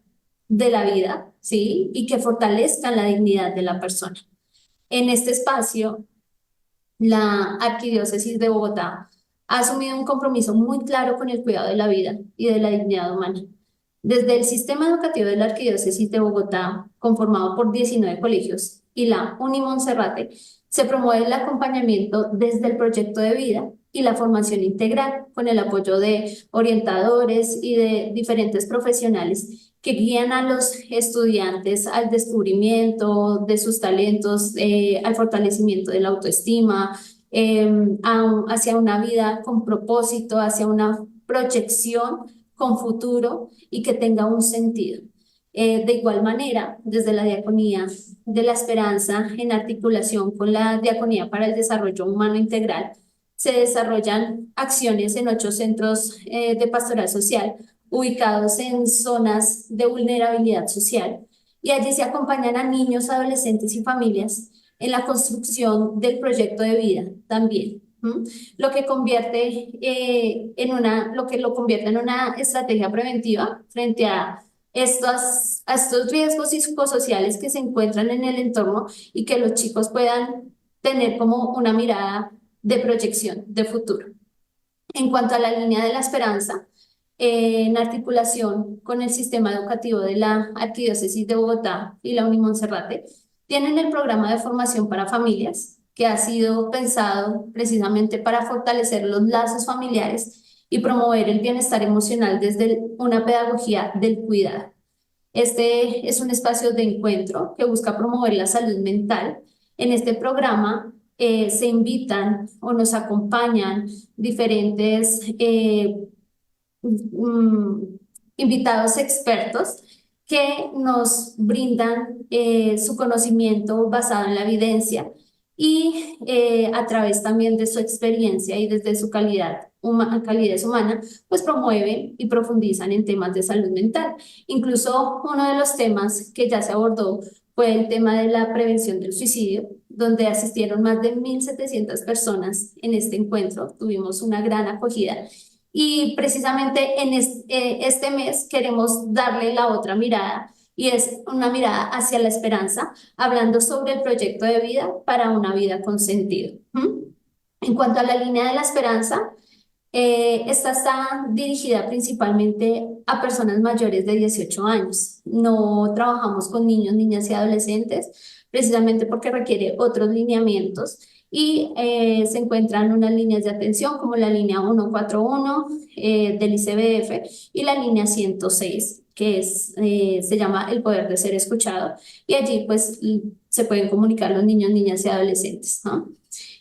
de la vida, ¿sí? Y que fortalezcan la dignidad de la persona. En este espacio, la Arquidiócesis de Bogotá ha asumido un compromiso muy claro con el cuidado de la vida y de la dignidad humana. Desde el sistema educativo de la Arquidiócesis de Bogotá, conformado por 19 colegios, y la Unimonserrate, se promueve el acompañamiento desde el proyecto de vida y la formación integral, con el apoyo de orientadores y de diferentes profesionales que guían a los estudiantes al descubrimiento de sus talentos, al fortalecimiento de la autoestima, hacia una vida con propósito, hacia una proyección con futuro y que tenga un sentido. De igual manera, desde la Diaconía de la Esperanza, en articulación con la Diaconía para el Desarrollo Humano Integral, se desarrollan acciones en 8 centros de pastoral social ubicados en zonas de vulnerabilidad social, y allí se acompañan a niños, adolescentes y familias en la construcción del proyecto de vida también. Lo que lo convierte en una estrategia preventiva frente a estos riesgos psicosociales que se encuentran en el entorno, y que los chicos puedan tener como una mirada de proyección de futuro. En cuanto a la línea de la esperanza, en articulación con el sistema educativo de la Arquidiócesis de Bogotá y la Unimonserrate, tienen el programa de formación para familias, que ha sido pensado precisamente para fortalecer los lazos familiares y promover el bienestar emocional desde una pedagogía del cuidado. Este es un espacio de encuentro que busca promover la salud mental. En este programa se invitan o nos acompañan diferentes invitados expertos que nos brindan su conocimiento basado en la evidencia y a través también de su experiencia y desde su calidez humana, pues promueven y profundizan en temas de salud mental. Incluso uno de los temas que ya se abordó fue el tema de la prevención del suicidio, donde asistieron más de 1.700 personas en este encuentro. Tuvimos una gran acogida. Y precisamente en este mes queremos darle la otra mirada, y es una mirada hacia la esperanza, hablando sobre el proyecto de vida para una vida con sentido. En cuanto a la línea de la esperanza, esta está dirigida principalmente a personas mayores de 18 años. No trabajamos con niños, niñas y adolescentes, precisamente porque requiere otros lineamientos, y se encuentran unas líneas de atención como la línea 141 del ICBF y la línea 106, que se llama El Poder de Ser Escuchado, y allí pues se pueden comunicar los niños, niñas y adolescentes, ¿no?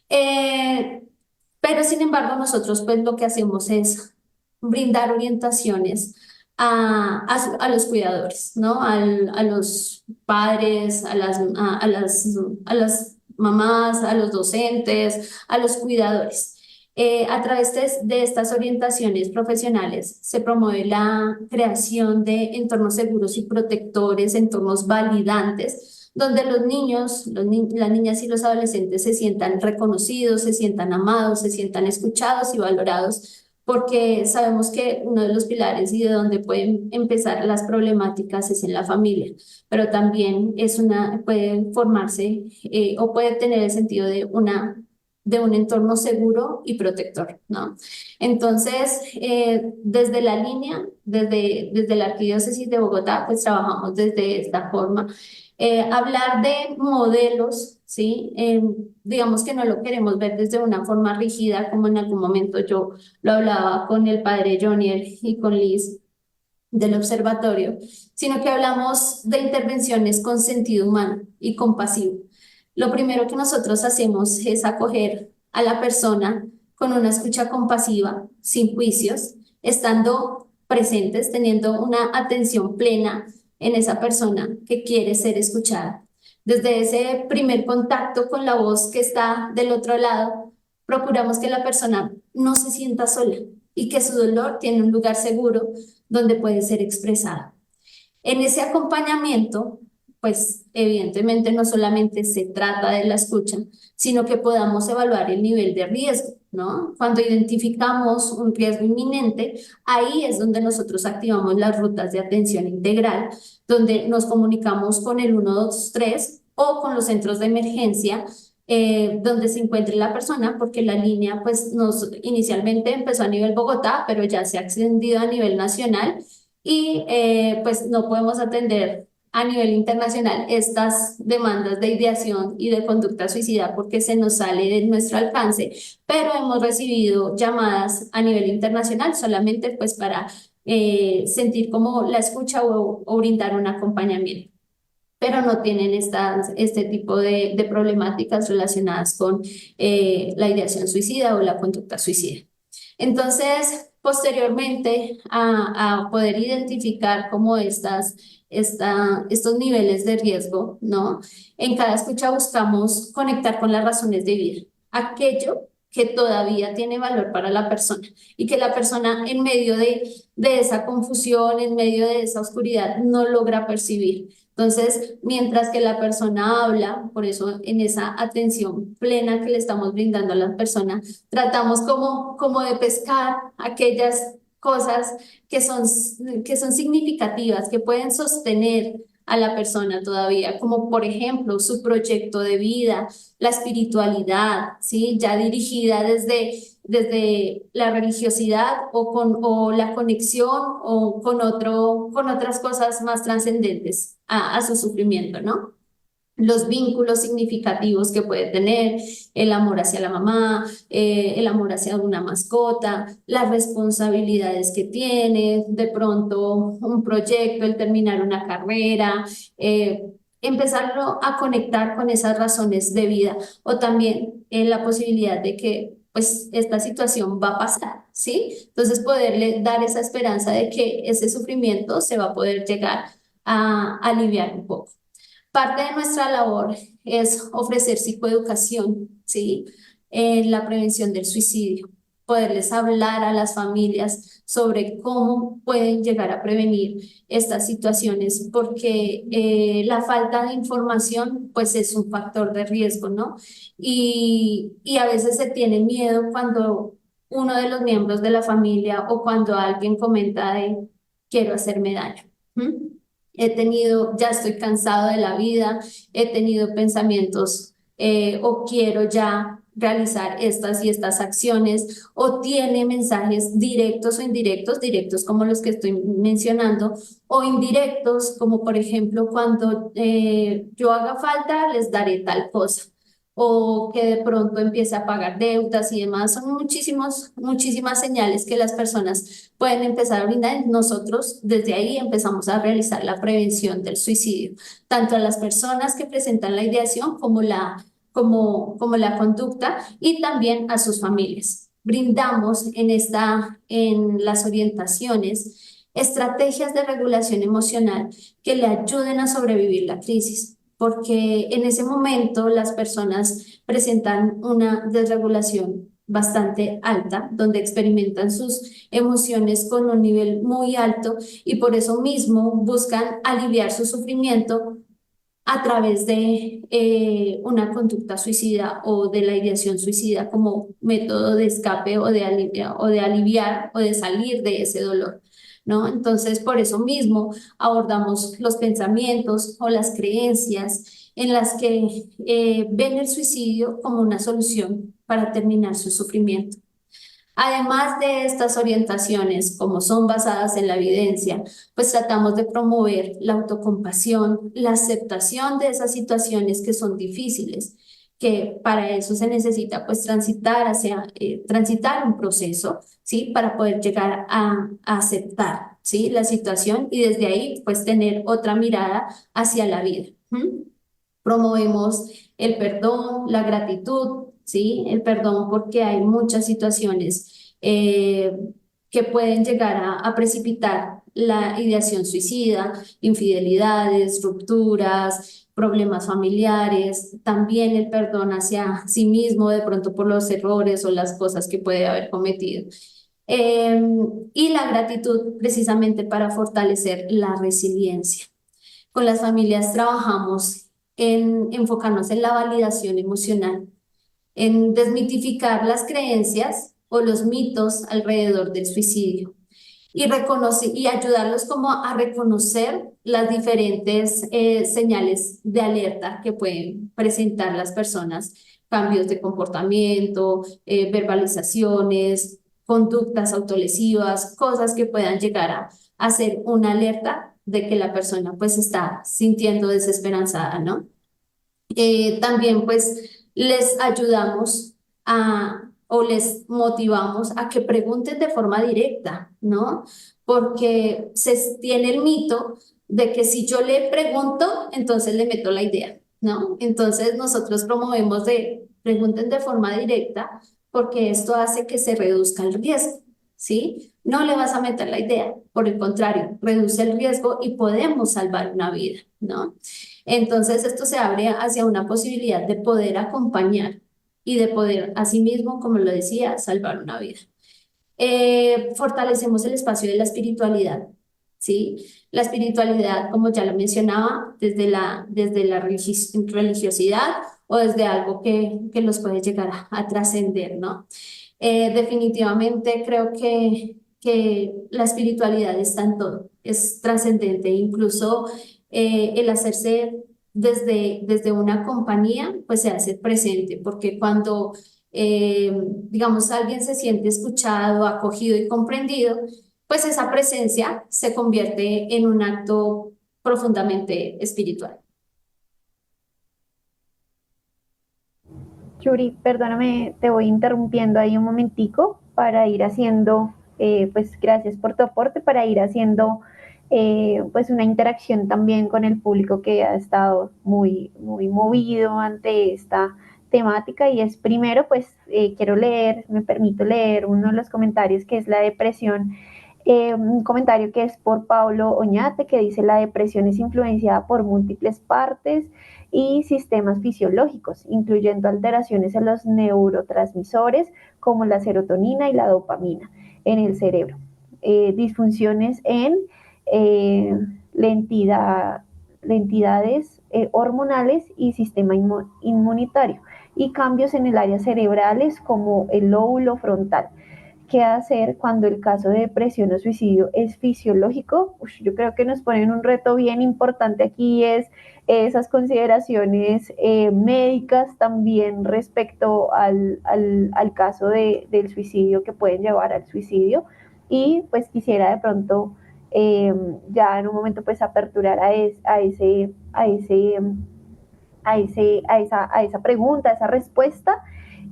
Pero sin embargo, nosotros pues lo que hacemos es brindar orientaciones a los cuidadores, ¿no? A los padres, a las mamás, a los docentes, a los cuidadores. A través de estas orientaciones profesionales se promueve la creación de entornos seguros y protectores, entornos validantes, donde los niños, las niñas y los adolescentes se sientan reconocidos, se sientan amados, se sientan escuchados y valorados, porque sabemos que uno de los pilares y de donde pueden empezar las problemáticas es en la familia, pero también puede formarse o puede tener el sentido de una de un entorno seguro y protector, ¿no? Entonces, desde la línea, desde la Arquidiócesis de Bogotá, pues trabajamos desde esta forma. Hablar de modelos, ¿sí? Digamos que no lo queremos ver desde una forma rígida, como en algún momento yo lo hablaba con el padre Jonier y con Liz del observatorio, sino que hablamos de intervenciones con sentido humano y compasivo. Lo primero que nosotros hacemos es acoger a la persona con una escucha compasiva, sin juicios, estando presentes, teniendo una atención plena en esa persona que quiere ser escuchada. Desde ese primer contacto con la voz que está del otro lado, procuramos que la persona no se sienta sola y que su dolor tiene un lugar seguro donde puede ser expresado. En ese acompañamiento, pues evidentemente no solamente se trata de la escucha, sino que podamos evaluar el nivel de riesgo, ¿no? Cuando identificamos un riesgo inminente, ahí es donde nosotros activamos las rutas de atención integral, donde nos comunicamos con el 123 o con los centros de emergencia donde se encuentre la persona, porque la línea pues inicialmente empezó a nivel Bogotá, pero ya se ha extendido a nivel nacional y pues no podemos atender a nivel internacional estas demandas de ideación y de conducta suicida porque se nos sale de nuestro alcance, pero hemos recibido llamadas a nivel internacional solamente pues para sentir como la escucha o brindar un acompañamiento, pero no tienen este tipo de problemáticas relacionadas con la ideación suicida o la conducta suicida. Entonces, posteriormente a poder identificar como estos niveles de riesgo, ¿no? En cada escucha buscamos conectar con las razones de vida, aquello que todavía tiene valor para la persona y que la persona en medio de esa confusión, en medio de esa oscuridad, no logra percibir. Entonces, mientras que la persona habla, por eso en esa atención plena que le estamos brindando a la persona, tratamos como de pescar aquellas cosas que son significativas, que pueden sostener a la persona todavía, como por ejemplo su proyecto de vida, la espiritualidad, ¿sí? Ya dirigida desde la religiosidad o la conexión o con otras cosas más trascendentes a su sufrimiento, ¿no? Los vínculos significativos que puede tener, el amor hacia la mamá, el amor hacia una mascota, las responsabilidades que tiene, de pronto un proyecto, el terminar una carrera, empezarlo a conectar con esas razones de vida o también la posibilidad de que pues esta situación va a pasar, ¿sí? Entonces poderle dar esa esperanza de que ese sufrimiento se va a poder llegar a aliviar un poco. Parte de nuestra labor es ofrecer psicoeducación, ¿sí? En la prevención del suicidio, poderles hablar a las familias sobre cómo pueden llegar a prevenir estas situaciones, porque la falta de información, pues es un factor de riesgo, ¿no? Y a veces se tiene miedo cuando uno de los miembros de la familia o cuando alguien comenta de quiero hacerme daño. Ya estoy cansado de la vida, he tenido pensamientos o quiero ya realizar estas y estas acciones o tiene mensajes directos o indirectos, directos como los que estoy mencionando o indirectos como por ejemplo cuando yo haga falta les daré tal cosa o que de pronto empiece a pagar deudas y demás. Son muchísimas señales que las personas pueden empezar a brindar. Nosotros desde ahí empezamos a realizar la prevención del suicidio, tanto a las personas que presentan la ideación como la conducta y también a sus familias. Brindamos en las orientaciones estrategias de regulación emocional que le ayuden a sobrevivir la crisis, porque en ese momento las personas presentan una desregulación bastante alta, donde experimentan sus emociones con un nivel muy alto y por eso mismo buscan aliviar su sufrimiento a través de una conducta suicida o de la ideación suicida como método de escape o de aliviar o de salir de ese dolor, ¿no? Entonces, por eso mismo abordamos los pensamientos o las creencias en las que ven el suicidio como una solución para terminar su sufrimiento. Además de estas orientaciones, como son basadas en la evidencia, pues tratamos de promover la autocompasión, la aceptación de esas situaciones que son difíciles, que para eso se necesita pues transitar un proceso, ¿sí? Para poder llegar a aceptar, ¿sí? La situación y desde ahí pues tener otra mirada hacia la vida. ¿M? Promovemos el perdón, la gratitud, ¿sí? El perdón porque hay muchas situaciones que pueden llegar a precipitar la ideación suicida, infidelidades, rupturas, problemas familiares, también el perdón hacia sí mismo, de pronto por los errores o las cosas que puede haber cometido. Eh, y la gratitud precisamente para fortalecer la resiliencia. Con las familias trabajamos en enfocarnos en la validación emocional, en desmitificar las creencias o los mitos alrededor del suicidio y ayudarlos como a reconocer las diferentes señales de alerta que pueden presentar las personas, cambios de comportamiento, verbalizaciones, conductas autolesivas, cosas que puedan llegar a ser una alerta de que la persona pues está sintiendo desesperanzada, ¿no? También pues les ayudamos o les motivamos a que pregunten de forma directa, ¿no? Porque se tiene el mito de que si yo le pregunto, entonces le meto la idea, ¿no? Entonces nosotros promovemos de pregunten de forma directa porque esto hace que se reduzca el riesgo, ¿sí? No le vas a meter la idea, por el contrario, reduce el riesgo y podemos salvar una vida, ¿no? Entonces, esto se abre hacia una posibilidad de poder acompañar y de poder, asimismo, como lo decía, salvar una vida. Fortalecemos el espacio de la espiritualidad, ¿sí? La espiritualidad, como ya lo mencionaba, desde la religiosidad o desde algo que los puede llegar a trascender, ¿no? Definitivamente creo que la espiritualidad está en todo, es trascendente, incluso el hacerse desde una compañía, pues se hace presente, porque cuando, digamos, alguien se siente escuchado, acogido y comprendido, pues esa presencia se convierte en un acto profundamente espiritual. Yuri, perdóname, te voy interrumpiendo ahí un momentico para ir haciendo, pues gracias por tu aporte, para ir haciendo pues una interacción también con el público que ha estado muy, muy movido ante esta temática y es primero, pues quiero leer, me permito leer uno de los comentarios que es la depresión. Un comentario que es por Pablo Oñate, que dice la depresión es influenciada por múltiples partes y sistemas fisiológicos, incluyendo alteraciones en los neurotransmisores como la serotonina y la dopamina en el cerebro, disfunciones en eh, la entidades hormonales y sistema inmunitario y cambios en el área cerebrales como el lóbulo frontal. ¿Qué hacer cuando el caso de depresión o suicidio es fisiológico? Yo creo que nos ponen un reto bien importante aquí, es esas consideraciones médicas también respecto al caso del suicidio que pueden llevar al suicidio. Y pues quisiera de pronto ya en un momento pues aperturar a esa pregunta, a esa respuesta.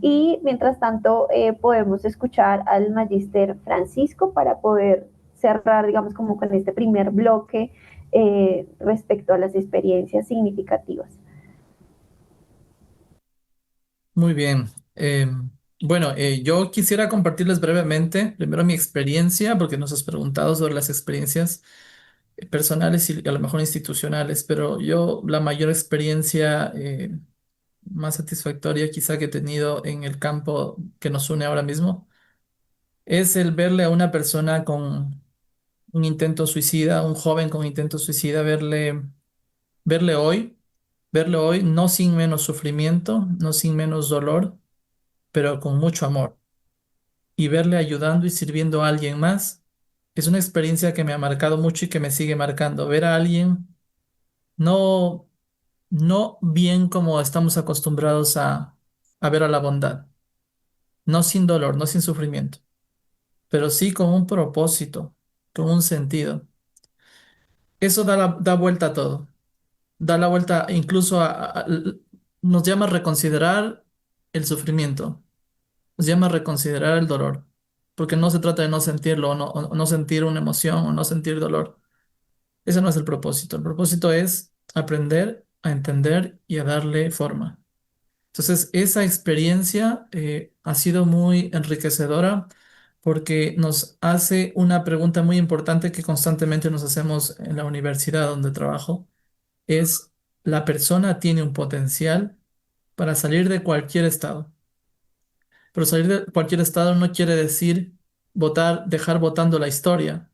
Y mientras tanto podemos escuchar al magíster Francisco para poder cerrar, digamos, como con este primer bloque respecto a las experiencias significativas. Muy bien. Bueno, yo quisiera compartirles brevemente, primero mi experiencia, porque nos has preguntado sobre las experiencias personales y a lo mejor institucionales, pero yo la mayor experiencia más satisfactoria quizá que he tenido en el campo que nos une ahora mismo es el verle a una persona con un intento suicida, un joven con intento suicida, verle hoy, verle hoy no sin menos sufrimiento, no sin menos dolor, pero con mucho amor. Y verle ayudando y sirviendo a alguien más es una experiencia que me ha marcado mucho y que me sigue marcando. Ver a alguien no, no bien como estamos acostumbrados a ver a la bondad, no sin dolor, no sin sufrimiento, pero sí con un propósito, con un sentido. Eso da vuelta a todo, da la vuelta incluso nos llama a reconsiderar el sufrimiento, nos llama a reconsiderar el dolor, porque no se trata de no sentirlo o no sentir una emoción o no sentir dolor. Ese no es el propósito. El propósito es aprender a entender y a darle forma. Entonces, esa experiencia ha sido muy enriquecedora porque nos hace una pregunta muy importante que constantemente nos hacemos en la universidad donde trabajo, es, ¿la persona tiene un potencial para salir de cualquier estado? Pero salir de cualquier estado no quiere decir dejar votando la historia,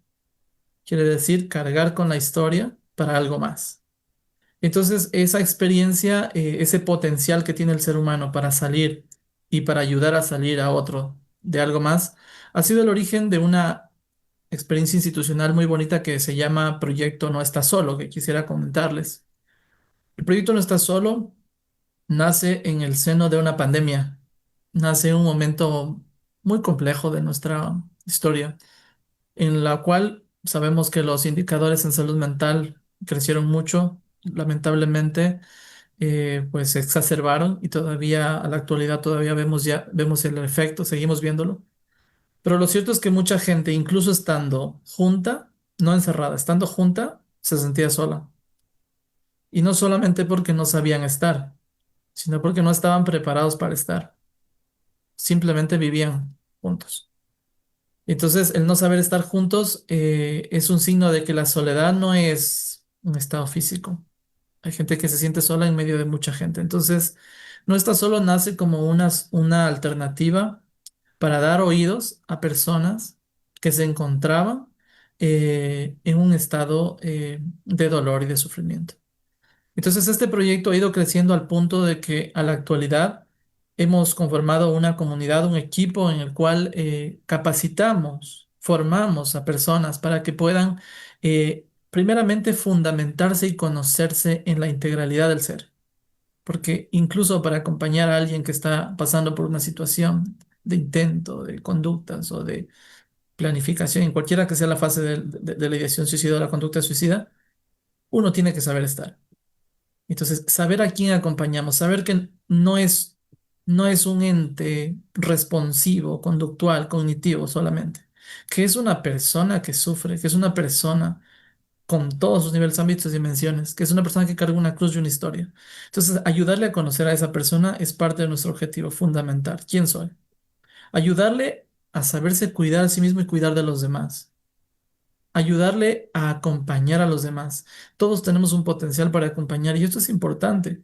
quiere decir cargar con la historia para algo más. Entonces, esa experiencia, ese potencial que tiene el ser humano para salir y para ayudar a salir a otro de algo más, ha sido el origen de una experiencia institucional muy bonita que se llama Proyecto No Está Solo, que quisiera comentarles. El proyecto No Está Solo nace en el seno de una pandemia, nace en un momento muy complejo de nuestra historia, en la cual sabemos que los indicadores en salud mental crecieron mucho, lamentablemente pues se exacerbaron y todavía a la actualidad todavía vemos el efecto, seguimos viéndolo. Pero lo cierto es que mucha gente, incluso estando junta, no encerrada, estando junta, se sentía sola. Y no solamente porque no sabían estar, sino porque no estaban preparados para estar. Simplemente vivían juntos. Entonces, el no saber estar juntos es un signo de que la soledad no es un estado físico. Hay gente que se siente sola en medio de mucha gente. Entonces, no está solo nace como una alternativa para dar oídos a personas que se encontraban en un estado de dolor y de sufrimiento. Entonces, este proyecto ha ido creciendo al punto de que a la actualidad hemos conformado una comunidad, un equipo en el cual capacitamos, formamos a personas para que puedan, primeramente, fundamentarse y conocerse en la integralidad del ser. Porque incluso para acompañar a alguien que está pasando por una situación de intento, de conductas o de planificación, en cualquiera que sea la fase de la ideación suicida o la conducta suicida, uno tiene que saber estar. Entonces, saber a quién acompañamos, saber que no es un ente responsivo, conductual, cognitivo solamente, que es una persona que sufre, que es una persona con todos sus niveles, ámbitos y dimensiones, que es una persona que carga una cruz y una historia. Entonces, ayudarle a conocer a esa persona es parte de nuestro objetivo fundamental. ¿Quién soy? Ayudarle a saberse cuidar a sí mismo y cuidar de los demás, ayudarle a acompañar a los demás. Todos tenemos un potencial para acompañar y esto es importante.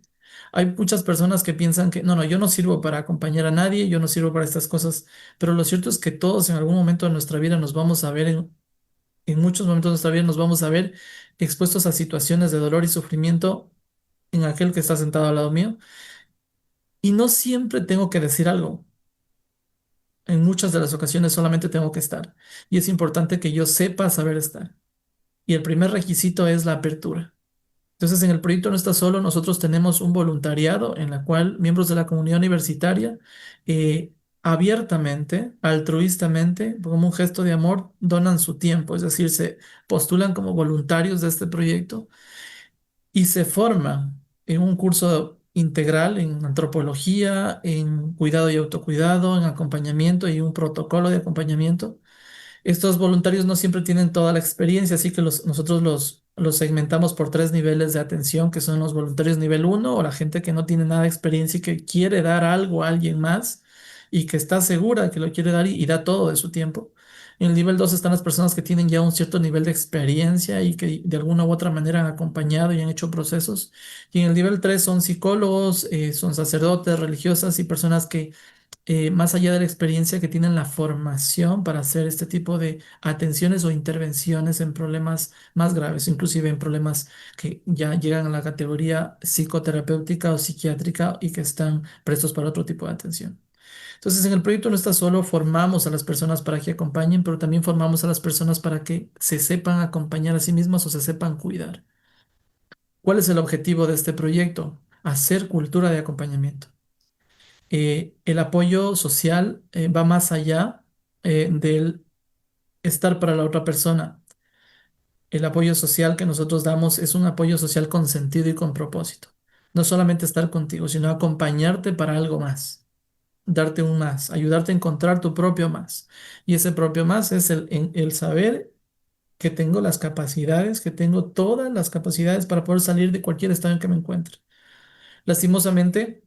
Hay muchas personas que piensan que no, yo no sirvo para acompañar a nadie, yo no sirvo para estas cosas, pero lo cierto es que todos en algún momento de nuestra vida nos vamos a ver, en muchos momentos de nuestra vida nos vamos a ver expuestos a situaciones de dolor y sufrimiento en aquel que está sentado al lado mío. Y no siempre tengo que decir algo. En muchas de las ocasiones solamente tengo que estar. Y es importante que yo sepa saber estar. Y el primer requisito es la apertura. Entonces, en el proyecto No Está Solo, nosotros tenemos un voluntariado en la cual miembros de la comunidad universitaria abiertamente, altruistamente, como un gesto de amor, donan su tiempo, es decir, se postulan como voluntarios de este proyecto y se forman en un curso integral en antropología, en cuidado y autocuidado, en acompañamiento y un protocolo de acompañamiento. Estos voluntarios no siempre tienen toda la experiencia, así que nosotros los segmentamos por tres niveles de atención, que son los voluntarios nivel uno o la gente que no tiene nada de experiencia y que quiere dar algo a alguien más y que está segura de que lo quiere dar y da todo de su tiempo. En el nivel 2 están las personas que tienen ya un cierto nivel de experiencia y que de alguna u otra manera han acompañado y han hecho procesos. Y en el nivel 3 son psicólogos, son sacerdotes, religiosas y personas que más allá de la experiencia que tienen la formación para hacer este tipo de atenciones o intervenciones en problemas más graves, inclusive en problemas que ya llegan a la categoría psicoterapéutica o psiquiátrica y que están prestos para otro tipo de atención. Entonces, en el proyecto No Está Solo, formamos a las personas para que acompañen, pero también formamos a las personas para que se sepan acompañar a sí mismas o se sepan cuidar. ¿Cuál es el objetivo de este proyecto? Hacer cultura de acompañamiento. El apoyo social va más allá del estar para la otra persona. El apoyo social que nosotros damos es un apoyo social con sentido y con propósito. No solamente estar contigo, sino acompañarte para algo más, darte un más, ayudarte a encontrar tu propio más. Y ese propio más es el saber que tengo las capacidades, que tengo todas las capacidades para poder salir de cualquier estado en que me encuentre. Lastimosamente,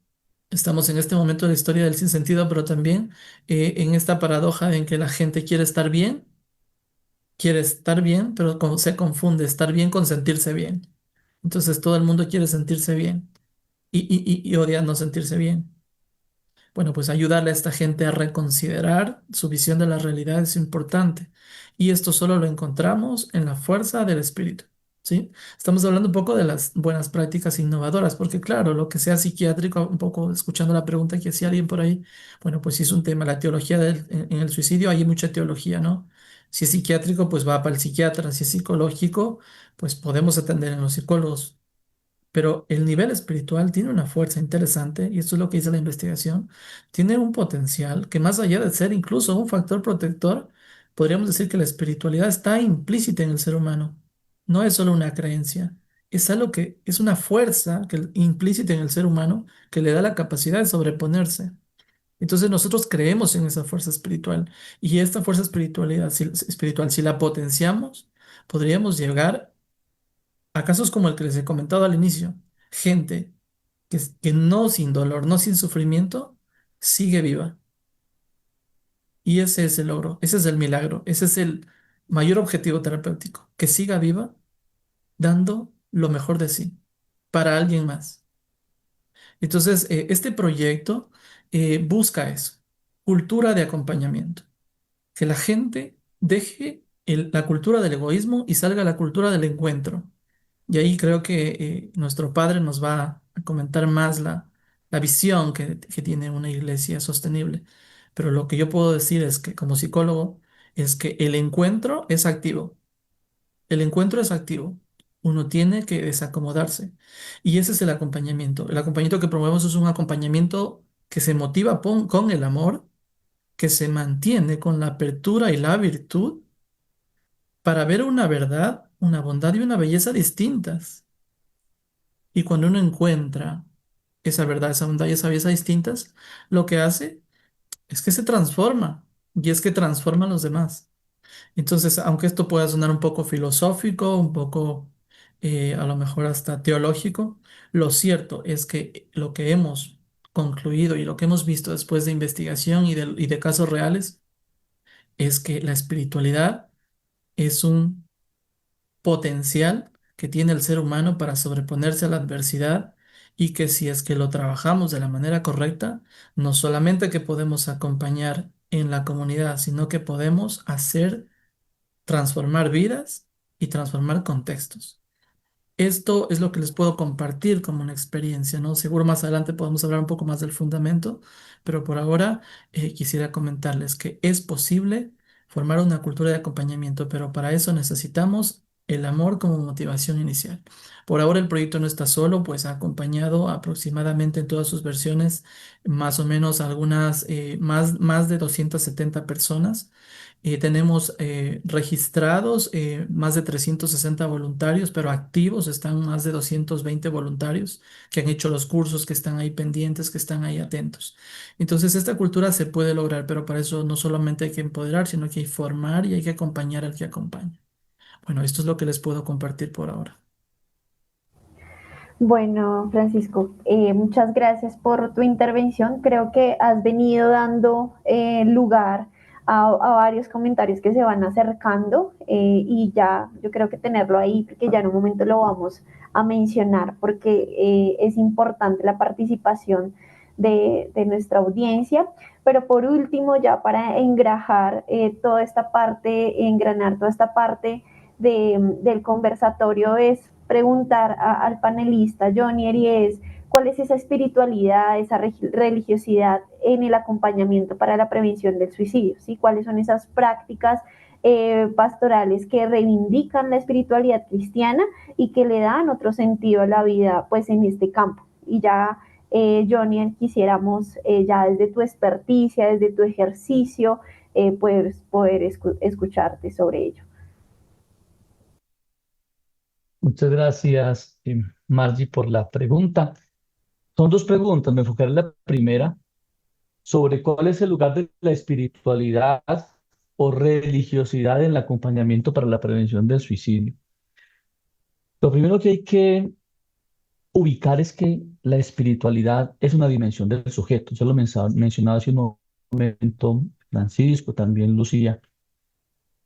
estamos en este momento de la historia del sinsentido, pero también en esta paradoja en que la gente quiere estar bien, pero se confunde estar bien con sentirse bien. Entonces todo el mundo quiere sentirse bien y odia no sentirse bien. Bueno, pues ayudarle a esta gente a reconsiderar su visión de la realidad es importante. Y esto solo lo encontramos en la fuerza del espíritu, ¿sí? Estamos hablando un poco de las buenas prácticas innovadoras, porque claro, lo que sea psiquiátrico, un poco escuchando la pregunta que hacía alguien por ahí, bueno, pues sí es un tema, la teología en el suicidio, hay mucha teología, ¿no? Si es psiquiátrico, pues va para el psiquiatra, si es psicológico, pues podemos atender en los psicólogos. Pero el nivel espiritual tiene una fuerza interesante, y esto es lo que dice la investigación, tiene un potencial que más allá de ser incluso un factor protector, podríamos decir que la espiritualidad está implícita en el ser humano. No es solo una creencia, es algo que es una fuerza implícita en el ser humano que le da la capacidad de sobreponerse. Entonces nosotros creemos en esa fuerza espiritual y esta fuerza espiritual, si la potenciamos, podríamos llegar a casos como el que les he comentado al inicio, gente que no sin dolor, no sin sufrimiento, sigue viva. Y ese es el logro, ese es el milagro, ese es el mayor objetivo terapéutico, que siga viva dando lo mejor de sí para alguien más. Entonces, este proyecto busca eso, cultura de acompañamiento, que la gente deje la cultura del egoísmo y salga la cultura del encuentro. Y ahí creo que nuestro padre nos va a comentar más la visión que tiene una iglesia sostenible. Pero lo que yo puedo decir es que como psicólogo es que el encuentro es activo. El encuentro es activo. Uno tiene que desacomodarse. Y ese es el acompañamiento. El acompañamiento que promovemos es un acompañamiento que se motiva con el amor, que se mantiene con la apertura y la virtud para ver una verdad, una bondad y una belleza distintas. Y cuando uno encuentra esa verdad, esa bondad y esa belleza distintas, lo que hace es que se transforma y es que transforma a los demás. Entonces, aunque esto pueda sonar un poco filosófico, un poco a lo mejor hasta teológico, lo cierto es que lo que hemos concluido y lo que hemos visto después de investigación y de casos reales es que la espiritualidad es un potencial que tiene el ser humano para sobreponerse a la adversidad y que si es que lo trabajamos de la manera correcta, no solamente que podemos acompañar en la comunidad, sino que podemos hacer transformar vidas y transformar contextos. Esto es lo que les puedo compartir como una experiencia, ¿no? Seguro más adelante podemos hablar un poco más del fundamento, pero por ahora quisiera comentarles que es posible formar una cultura de acompañamiento, pero para eso necesitamos el amor como motivación inicial. Por ahora el proyecto no está solo, pues ha acompañado aproximadamente en todas sus versiones más o menos algunas, más de 270 personas. Tenemos registrados más de 360 voluntarios, pero activos están más de 220 voluntarios que han hecho los cursos, que están ahí pendientes, que están ahí atentos. Entonces, esta cultura se puede lograr, pero para eso no solamente hay que empoderar, sino que hay que formar y hay que acompañar al que acompaña. Bueno, esto es lo que les puedo compartir por ahora. Bueno, Francisco, muchas gracias por tu intervención. Creo que has venido dando lugar a varios comentarios que se van acercando y ya yo creo que tenerlo ahí porque ya en un momento lo vamos a mencionar porque es importante la participación de nuestra audiencia. Pero por último, ya para engrajar toda esta parte, engranar toda esta parte del conversatorio es preguntar al panelista Johnny Eries cuál es esa espiritualidad, esa religiosidad en el acompañamiento para la prevención del suicidio, ¿sí? ¿Cuáles son esas prácticas pastorales que reivindican la espiritualidad cristiana y que le dan otro sentido a la vida, pues en este campo? Y ya Johnny, quisiéramos ya desde tu experticia, desde tu ejercicio, poder escucharte sobre ello. Muchas gracias, Margie, por la pregunta. Son dos preguntas. Me enfocaré en la primera sobre cuál es el lugar de la espiritualidad o religiosidad en el acompañamiento para la prevención del suicidio. Lo primero que hay que ubicar es que la espiritualidad es una dimensión del sujeto. Yo lo mencionaba hace un momento Francisco, también Lucía,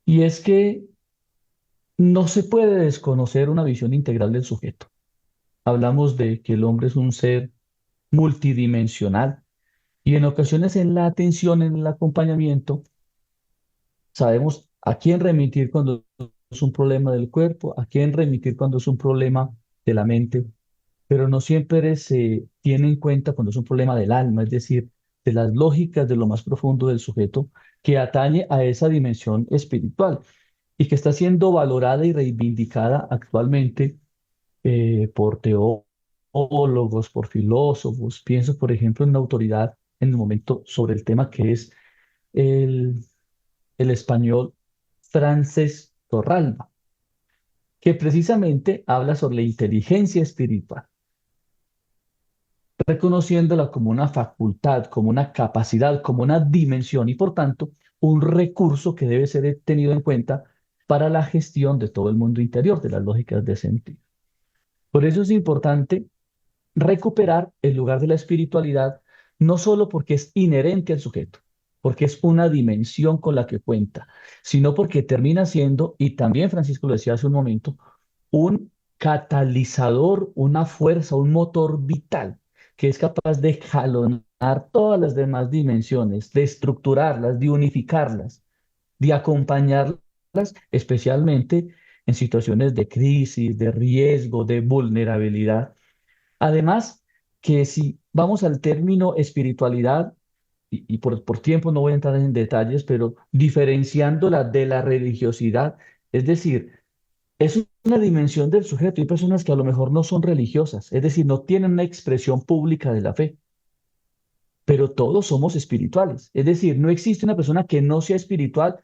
y es que no se puede desconocer una visión integral del sujeto. Hablamos de que el hombre es un ser multidimensional y en ocasiones en la atención, en el acompañamiento, sabemos a quién remitir cuando es un problema del cuerpo, a quién remitir cuando es un problema de la mente, pero no siempre se tiene en cuenta cuando es un problema del alma, es decir, de las lógicas de lo más profundo del sujeto que atañe a esa dimensión espiritual y que está siendo valorada y reivindicada actualmente por teólogos, por filósofos. Pienso, por ejemplo, en una autoridad en el momento sobre el tema que es el, el español Francés Torralba, que precisamente habla sobre la inteligencia espiritual, reconociéndola como una facultad, como una capacidad, como una dimensión y por tanto un recurso que debe ser tenido en cuenta para la gestión de todo el mundo interior, de las lógicas de sentido. Por eso es importante recuperar el lugar de la espiritualidad, no solo porque es inherente al sujeto, porque es una dimensión con la que cuenta, sino porque termina siendo, y también Francisco lo decía hace un momento, un catalizador, una fuerza, un motor vital que es capaz de jalonar todas las demás dimensiones, de estructurarlas, de unificarlas, de acompañarlas, especialmente en situaciones de crisis, de riesgo, de vulnerabilidad. Además, que si vamos al término espiritualidad, y por tiempo no voy a entrar en detalles, pero diferenciándola de la religiosidad, es decir, es una dimensión del sujeto. Hay personas que a lo mejor no son religiosas, es decir, no tienen una expresión pública de la fe, pero todos somos espirituales. Es decir, no existe una persona que no sea espiritual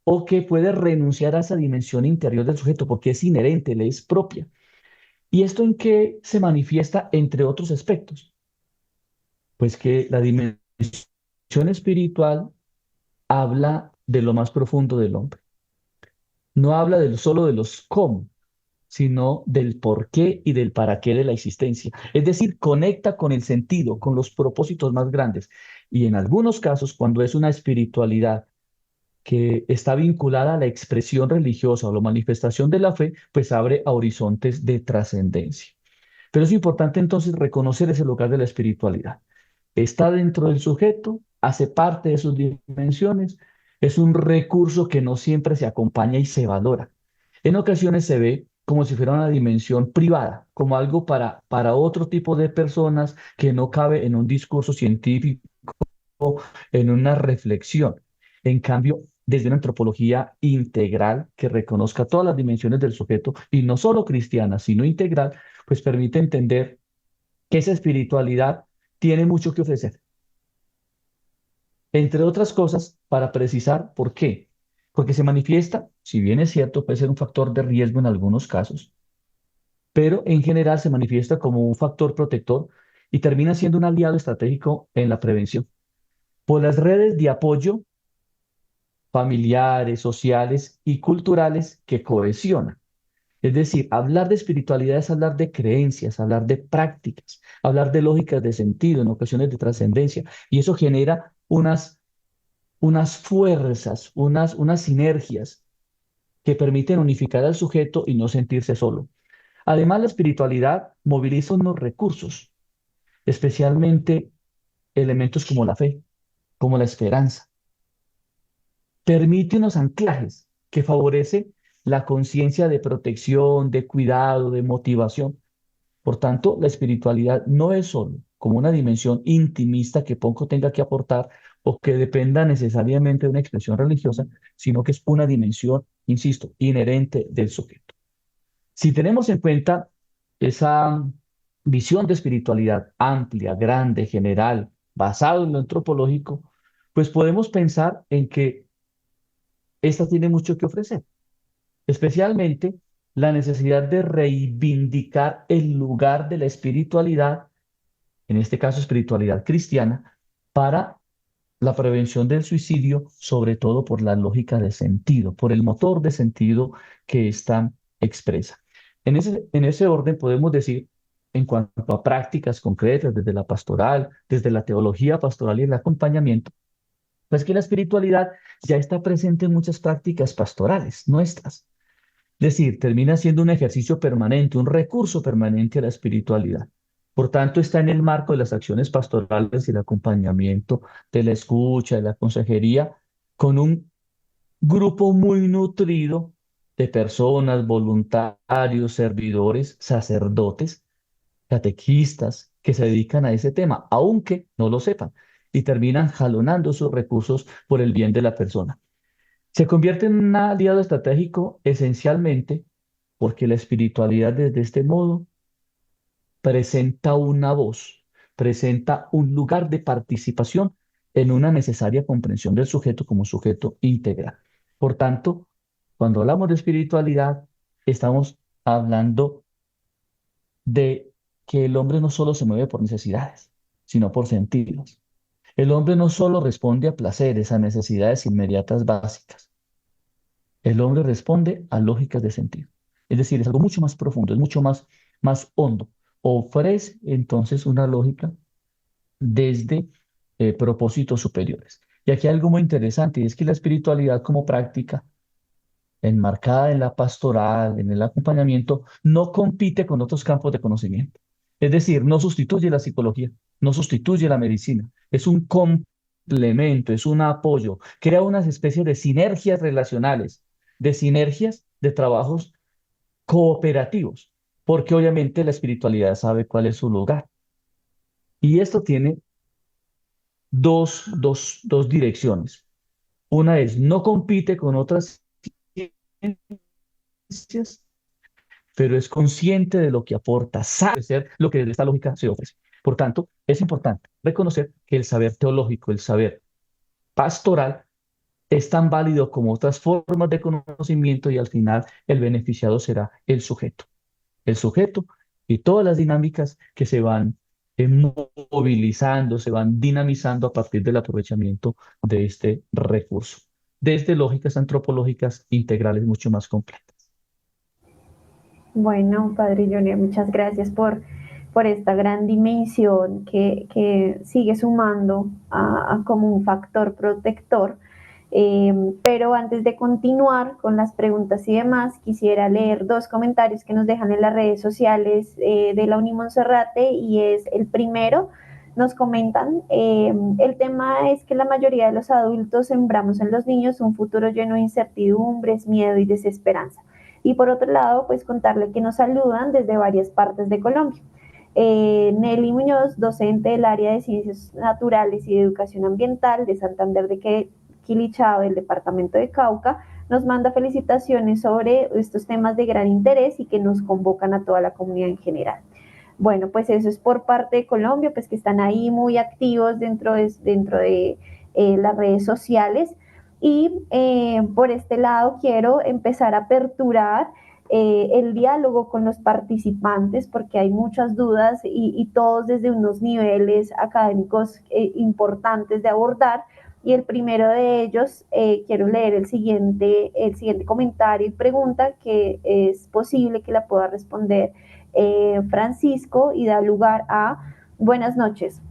o que puede renunciar a esa dimensión interior del sujeto porque es inherente, le es propia. ¿Y esto en qué se manifiesta entre otros aspectos? Pues que la dimensión espiritual habla de lo más profundo del hombre. No habla solo de los cómo, sino del por qué y del para qué de la existencia. Es decir, conecta con el sentido, con los propósitos más grandes. Y en algunos casos, cuando es una espiritualidad que está vinculada a la expresión religiosa o la manifestación de la fe, pues abre a horizontes de trascendencia. Pero es importante entonces reconocer ese lugar de la espiritualidad. Está dentro del sujeto, hace parte de sus dimensiones, es un recurso que no siempre se acompaña y se valora. En ocasiones se ve como si fuera una dimensión privada, como algo para otro tipo de personas que no cabe en un discurso científico, en una reflexión. En cambio, desde una antropología integral que reconozca todas las dimensiones del sujeto, y no solo cristiana, sino integral, pues permite entender que esa espiritualidad tiene mucho que ofrecer. Entre otras cosas, para precisar por qué. Porque se manifiesta, si bien es cierto, puede ser un factor de riesgo en algunos casos, pero en general se manifiesta como un factor protector y termina siendo un aliado estratégico en la prevención. Por las redes de apoyo familiares, sociales y culturales que cohesionan. Es decir, hablar de espiritualidad es hablar de creencias, hablar de prácticas, hablar de lógicas de sentido, en ocasiones de trascendencia, y eso genera unas fuerzas, unas sinergias que permiten unificar al sujeto y no sentirse solo. Además, la espiritualidad moviliza unos recursos, especialmente elementos como la fe, como la esperanza. Permite unos anclajes que favorece la conciencia de protección, de cuidado, de motivación. Por tanto, la espiritualidad no es solo como una dimensión intimista que poco tenga que aportar o que dependa necesariamente de una expresión religiosa, sino que es una dimensión, insisto, inherente del sujeto. Si tenemos en cuenta esa visión de espiritualidad amplia, grande, general, basado en lo antropológico, pues podemos pensar en que esta tiene mucho que ofrecer, especialmente la necesidad de reivindicar el lugar de la espiritualidad, en este caso espiritualidad cristiana, para la prevención del suicidio, sobre todo por la lógica de sentido, por el motor de sentido que esta expresa. En ese orden podemos decir, en cuanto a prácticas concretas, desde la pastoral, desde la teología pastoral y el acompañamiento, pues que la espiritualidad ya está presente en muchas prácticas pastorales nuestras. Es decir, termina siendo un ejercicio permanente, un recurso permanente a la espiritualidad. Por tanto, está en el marco de las acciones pastorales y el acompañamiento, de la escucha, de la consejería, con un grupo muy nutrido de personas, voluntarios, servidores, sacerdotes, catequistas que se dedican a ese tema, aunque no lo sepan, y terminan jalonando sus recursos por el bien de la persona. Se convierte en un aliado estratégico esencialmente porque la espiritualidad desde este modo presenta una voz, presenta un lugar de participación en una necesaria comprensión del sujeto como sujeto integral. Por tanto, cuando hablamos de espiritualidad, estamos hablando de que el hombre no solo se mueve por necesidades, sino por sentidos. El hombre no solo responde a placeres, a necesidades inmediatas básicas. El hombre responde a lógicas de sentido. Es decir, es algo mucho más profundo, es mucho más hondo. Ofrece entonces una lógica desde propósitos superiores. Y aquí hay algo muy interesante, y es que la espiritualidad como práctica, enmarcada en la pastoral, en el acompañamiento, no compite con otros campos de conocimiento. Es decir, no sustituye la psicología, no sustituye la medicina, es un complemento, es un apoyo, crea unas especies de sinergias relacionales, de sinergias de trabajos cooperativos, porque obviamente la espiritualidad sabe cuál es su lugar. Y esto tiene dos direcciones. Una es, no compite con otras ciencias, pero es consciente de lo que aporta, sabe ser lo que desde esta lógica se ofrece. Por tanto, es importante reconocer que el saber teológico, el saber pastoral, es tan válido como otras formas de conocimiento y al final el beneficiado será el sujeto. El sujeto y todas las dinámicas que se van movilizando, se van dinamizando a partir del aprovechamiento de este recurso, desde lógicas antropológicas integrales mucho más completas. Bueno, Padre Junior, muchas gracias por esta gran dimensión que sigue sumando a como un factor protector. Pero antes de continuar con las preguntas y demás, quisiera leer dos comentarios que nos dejan en las redes sociales de la Unimonserrate, y es el primero. Nos comentan, el tema es que la mayoría de los adultos sembramos en los niños un futuro lleno de incertidumbres, miedo y desesperanza. Y por otro lado, pues contarle que nos saludan desde varias partes de Colombia. Nelly Muñoz, docente del área de Ciencias Naturales y de Educación Ambiental de Santander de Quilichao, del departamento de Cauca, nos manda felicitaciones sobre estos temas de gran interés y que nos convocan a toda la comunidad en general. Bueno, pues eso es por parte de Colombia, pues que están ahí muy activos dentro de las redes sociales. Y por este lado quiero empezar a aperturar el diálogo con los participantes, porque hay muchas dudas y todos desde unos niveles académicos importantes de abordar. Y el primero de ellos, quiero leer el siguiente comentario y pregunta, que es posible que la pueda responder Francisco, y da lugar a: buenas noches.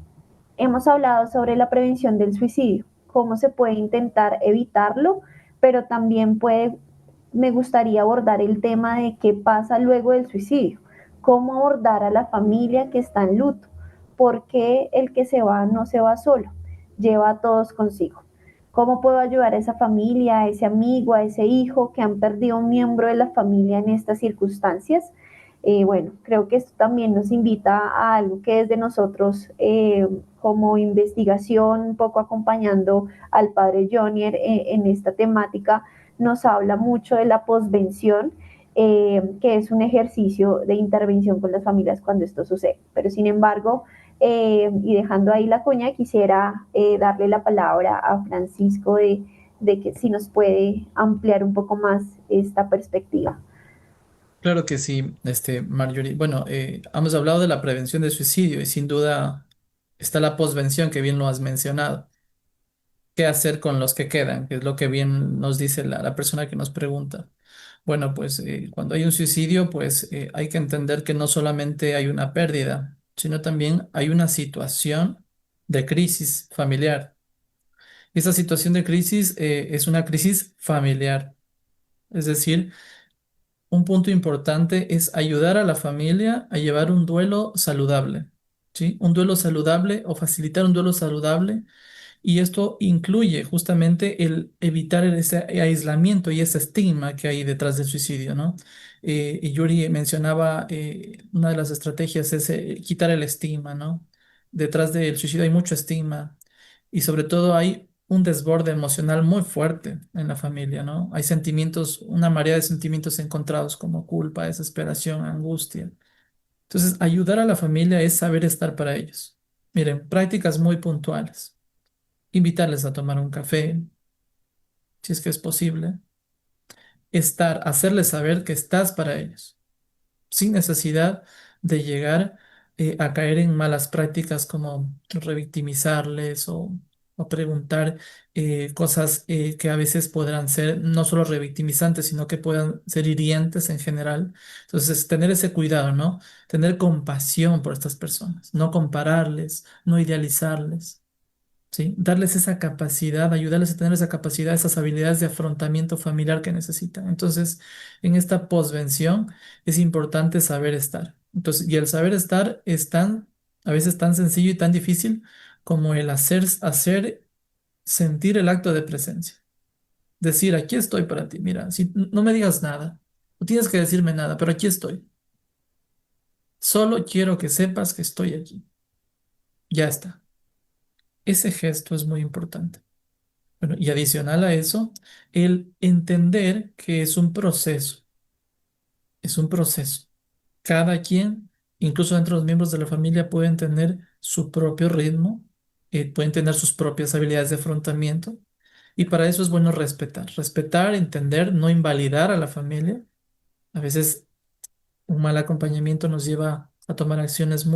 Hemos hablado sobre la prevención del suicidio, cómo se puede intentar evitarlo, pero también me gustaría abordar el tema de qué pasa luego del suicidio, cómo abordar a la familia que está en luto, porque el que se va no se va solo, lleva a todos consigo. ¿Cómo puedo ayudar a esa familia, a ese amigo, a ese hijo que han perdido un miembro de la familia en estas circunstancias? Bueno, creo que esto también nos invita a algo que desde nosotros, como investigación, un poco acompañando al padre Jonier en esta temática, nos habla mucho de la posvención, que es un ejercicio de intervención con las familias cuando esto sucede. Pero sin embargo, y dejando ahí la cuña, quisiera darle la palabra a Francisco de que si nos puede ampliar un poco más esta perspectiva. Claro que sí, Marjorie. Bueno, hemos hablado de la prevención del suicidio y sin duda está la posvención que bien lo has mencionado. ¿Qué hacer con los que quedan? Que es lo que bien nos dice la persona que nos pregunta. Bueno, pues cuando hay un suicidio, pues hay que entender que no solamente hay una pérdida, sino también hay una situación de crisis familiar. Esa situación de crisis es una crisis familiar. Es decir, un punto importante es ayudar a la familia a llevar un duelo saludable, ¿sí? Un duelo saludable o facilitar un duelo saludable, y esto incluye justamente el evitar ese aislamiento y ese estigma que hay detrás del suicidio, ¿no? Y Yuri mencionaba, una de las estrategias es quitar el estigma, ¿no? Detrás del suicidio hay mucho estigma y sobre todo hay un desborde emocional muy fuerte en la familia, ¿no? Hay sentimientos, una marea de sentimientos encontrados como culpa, desesperación, angustia. Entonces, ayudar a la familia es saber estar para ellos. Miren, prácticas muy puntuales: invitarles a tomar un café, si es que es posible, hacerles saber que estás para ellos, sin necesidad de llegar a caer en malas prácticas como revictimizarles o preguntar cosas que a veces podrán ser no solo revictimizantes, sino que puedan ser hirientes en general. Entonces, tener ese cuidado, ¿no? Tener compasión por estas personas, no compararles, no idealizarles. ¿Sí? Darles esa capacidad, ayudarles a tener esa capacidad, esas habilidades de afrontamiento familiar que necesitan. Entonces, en esta posvención es importante saber estar. Entonces, y el saber estar es a veces tan sencillo y tan difícil como el hacer sentir el acto de presencia. Decir, aquí estoy para ti. Mira, si no me digas nada, no tienes que decirme nada, pero aquí estoy. Solo quiero que sepas que estoy aquí. Ya está. Ese gesto es muy importante. Bueno, y adicional a eso, el entender que es un proceso. Cada quien, incluso entre los miembros de la familia, pueden tener su propio ritmo, pueden tener sus propias habilidades de afrontamiento, y para eso es bueno respetar, entender, no invalidar a la familia. A veces un mal acompañamiento nos lleva a tomar acciones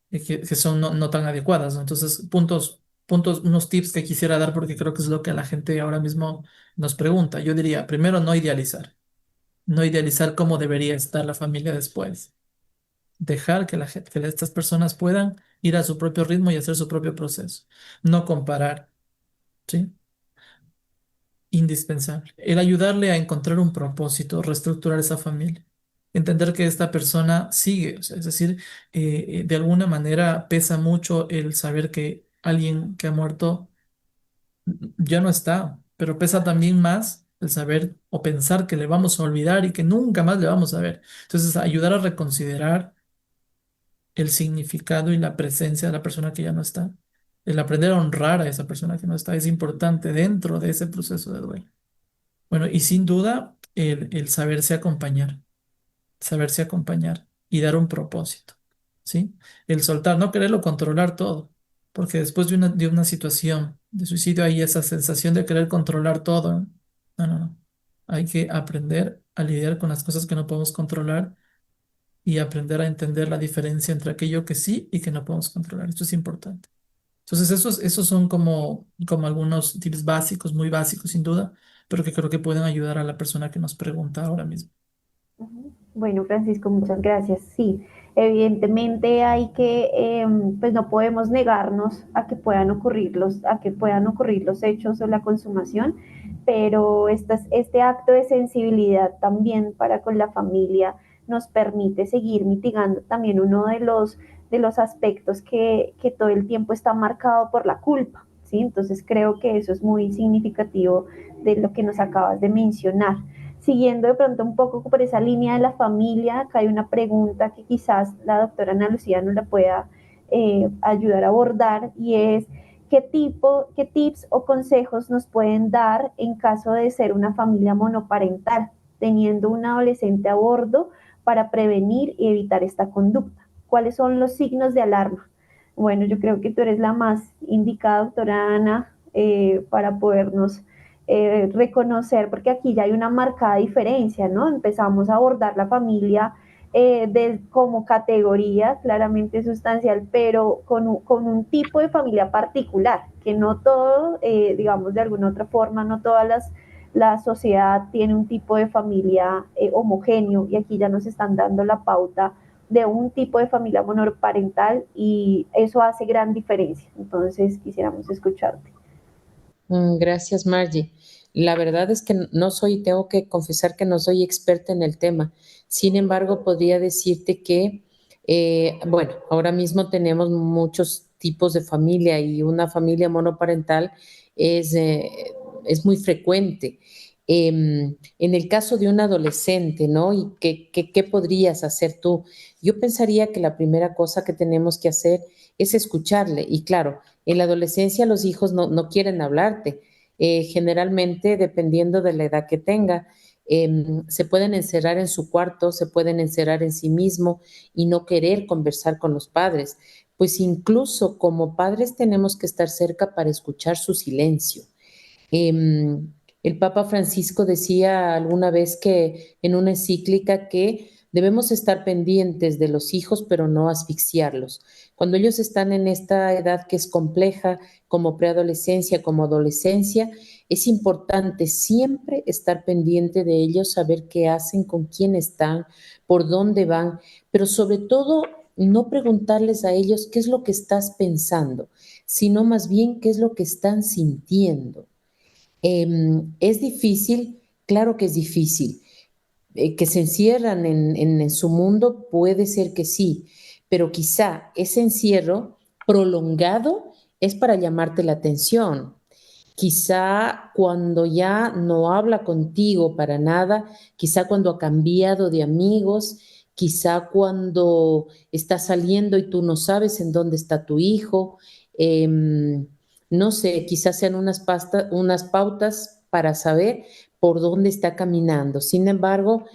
que son no tan adecuadas, ¿no? Entonces, unos tips que quisiera dar porque creo que es lo que la gente ahora mismo nos pregunta. Yo diría, primero, no idealizar cómo debería estar la familia después. Dejar que estas personas puedan ir a su propio ritmo y hacer su propio proceso. No comparar, ¿sí? Indispensable. El ayudarle a encontrar un propósito, reestructurar esa familia. Entender que esta persona sigue, o sea, es decir, de alguna manera pesa mucho el saber que alguien que ha muerto ya no está, pero pesa también más el saber o pensar que le vamos a olvidar y que nunca más le vamos a ver. Entonces, ayudar a reconsiderar el significado y la presencia de la persona que ya no está. El aprender a honrar a esa persona que no está es importante dentro de ese proceso de duelo. Bueno, y sin duda el saberse acompañar y dar un propósito, ¿sí? El soltar, no quererlo controlar todo, porque después de una situación de suicidio hay esa sensación de querer controlar todo, ¿no? No, no, no. Hay que aprender a lidiar con las cosas que no podemos controlar y aprender a entender la diferencia entre aquello que sí y que no podemos controlar. Esto es importante. Entonces, esos son como algunos tips básicos, muy básicos sin duda, pero que creo que pueden ayudar a la persona que nos pregunta ahora mismo. Ujú. Bueno, Francisco, muchas gracias. Sí, evidentemente hay que, pues no podemos negarnos a que puedan ocurrir los hechos o la consumación, pero este acto de sensibilidad también para con la familia nos permite seguir mitigando también uno de los aspectos que todo el tiempo está marcado por la culpa, ¿sí? Entonces creo que eso es muy significativo de lo que nos acabas de mencionar. Siguiendo de pronto un poco por esa línea de la familia, acá hay una pregunta que quizás la doctora Ana Lucía nos la pueda ayudar a abordar y es qué tips o consejos nos pueden dar en caso de ser una familia monoparental. teniendo un adolescente a bordo para prevenir y evitar esta conducta? ¿Cuáles son los signos de alarma? Bueno, yo creo que tú eres la más indicada, doctora Ana, para podernos reconocer, porque aquí ya hay una marcada diferencia, ¿no? Empezamos a abordar la familia como categoría claramente sustancial, pero con un tipo de familia particular, que no todo, digamos de alguna otra forma, no todas la sociedad tiene un tipo de familia homogéneo, y aquí ya nos están dando la pauta de un tipo de familia monoparental y eso hace gran diferencia. Entonces quisiéramos escucharte. Gracias, Margie. La verdad es que no soy, tengo que confesar que no soy experta en el tema. Sin embargo, podría decirte que, bueno, ahora mismo tenemos muchos tipos de familia y una familia monoparental es, eh, es muy frecuente. En el caso de un adolescente, ¿no? ¿Y qué podrías hacer tú? Yo pensaría que la primera cosa que tenemos que hacer es escucharle. Y claro, en la adolescencia los hijos no quieren hablarte. Generalmente, dependiendo de la edad que tenga, se pueden encerrar en su cuarto, se pueden encerrar en sí mismo y no querer conversar con los padres. Pues incluso como padres tenemos que estar cerca para escuchar su silencio. El Papa Francisco decía alguna vez que en una encíclica que debemos estar pendientes de los hijos, pero no asfixiarlos. Cuando ellos están en esta edad que es compleja, como preadolescencia, como adolescencia, es importante siempre estar pendiente de ellos, saber qué hacen, con quién están, por dónde van, pero sobre todo no preguntarles a ellos qué es lo que estás pensando, sino más bien qué es lo que están sintiendo. Es difícil, claro que es difícil. Que se encierran en su mundo, puede ser que sí, pero quizá ese encierro prolongado es para llamarte la atención. Quizá cuando ya no habla contigo para nada, quizá cuando ha cambiado de amigos, quizá cuando está saliendo y tú no sabes en dónde está tu hijo, no sé, quizás sean unas pautas para saber por dónde está caminando. Sin embargo,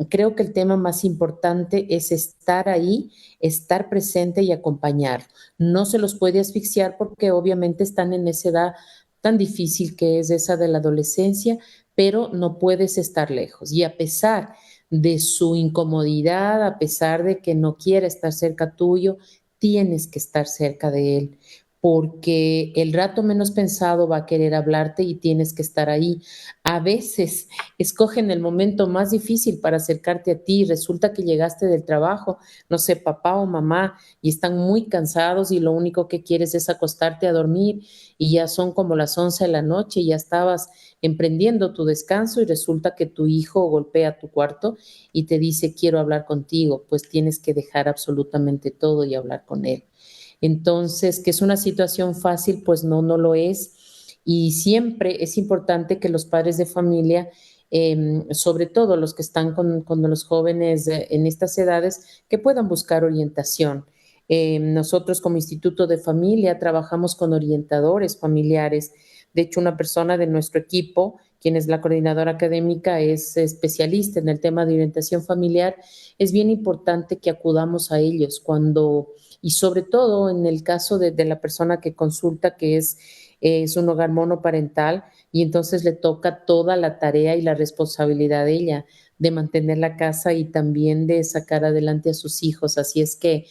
creo que el tema más importante es estar ahí, estar presente y acompañar. No se los puede asfixiar porque obviamente están en esa edad tan difícil que es esa de la adolescencia, pero no puedes estar lejos. Y a pesar de su incomodidad, a pesar de que no quiera estar cerca tuyo, tienes que estar cerca de él, porque el rato menos pensado va a querer hablarte y tienes que estar ahí. A veces escogen el momento más difícil para acercarte a ti. Resulta que llegaste del trabajo, no sé, papá o mamá, y están muy cansados y lo único que quieres es acostarte a dormir y ya son como las 11 de la noche y ya estabas emprendiendo tu descanso y resulta que tu hijo golpea tu cuarto y te dice, quiero hablar contigo, pues tienes que dejar absolutamente todo y hablar con él. Entonces, que es una situación fácil, pues no lo es. Y siempre es importante que los padres de familia, sobre todo los que están con los jóvenes en estas edades, que puedan buscar orientación. Nosotros como Instituto de Familia trabajamos con orientadores familiares. De hecho, una persona de nuestro equipo, quien es la coordinadora académica, es especialista en el tema de orientación familiar. Es bien importante que acudamos a ellos y sobre todo en el caso de la persona que consulta, que es un hogar monoparental, y entonces le toca toda la tarea y la responsabilidad de ella, de mantener la casa y también de sacar adelante a sus hijos. Así es que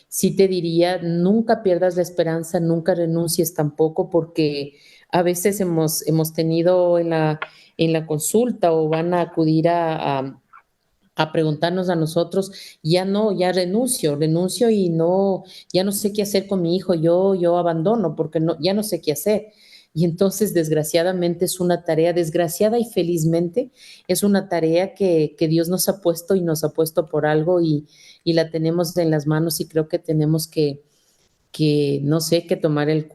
sí te diría, nunca pierdas la esperanza, nunca renuncies tampoco, porque a veces hemos tenido en la consulta o van a acudir a preguntarnos a nosotros, ya no, ya renuncio y no, ya no sé qué hacer con mi hijo, yo abandono porque no, ya no sé qué hacer. Y entonces, desgraciadamente, es una tarea, desgraciada y felizmente, es una tarea que Dios nos ha puesto y nos ha puesto por algo y la tenemos en las manos y creo que tenemos no sé, que tomar el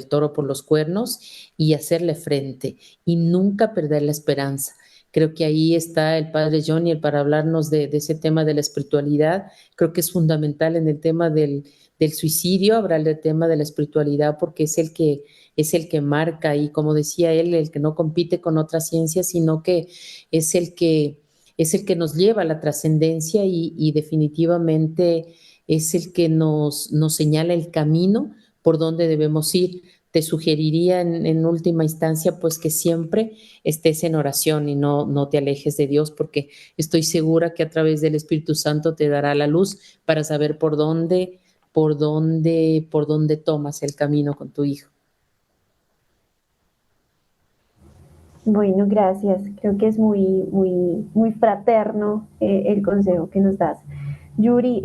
toro por los cuernos y hacerle frente y nunca perder la esperanza. Creo que ahí está el padre Johnny para hablarnos de ese tema de la espiritualidad. Creo que es fundamental en el tema del suicidio, hablar del tema de la espiritualidad, porque es el que marca, y como decía él, el que no compite con otras ciencias, sino que es el que, es el que nos lleva a la trascendencia, y definitivamente es el que nos señala el camino por donde debemos ir. Te sugeriría en última instancia pues que siempre estés en oración y no te alejes de Dios, porque estoy segura que a través del Espíritu Santo te dará la luz para saber por dónde tomas el camino con tu hijo. Bueno, gracias. Creo que es muy fraterno el consejo que nos das. Yuri,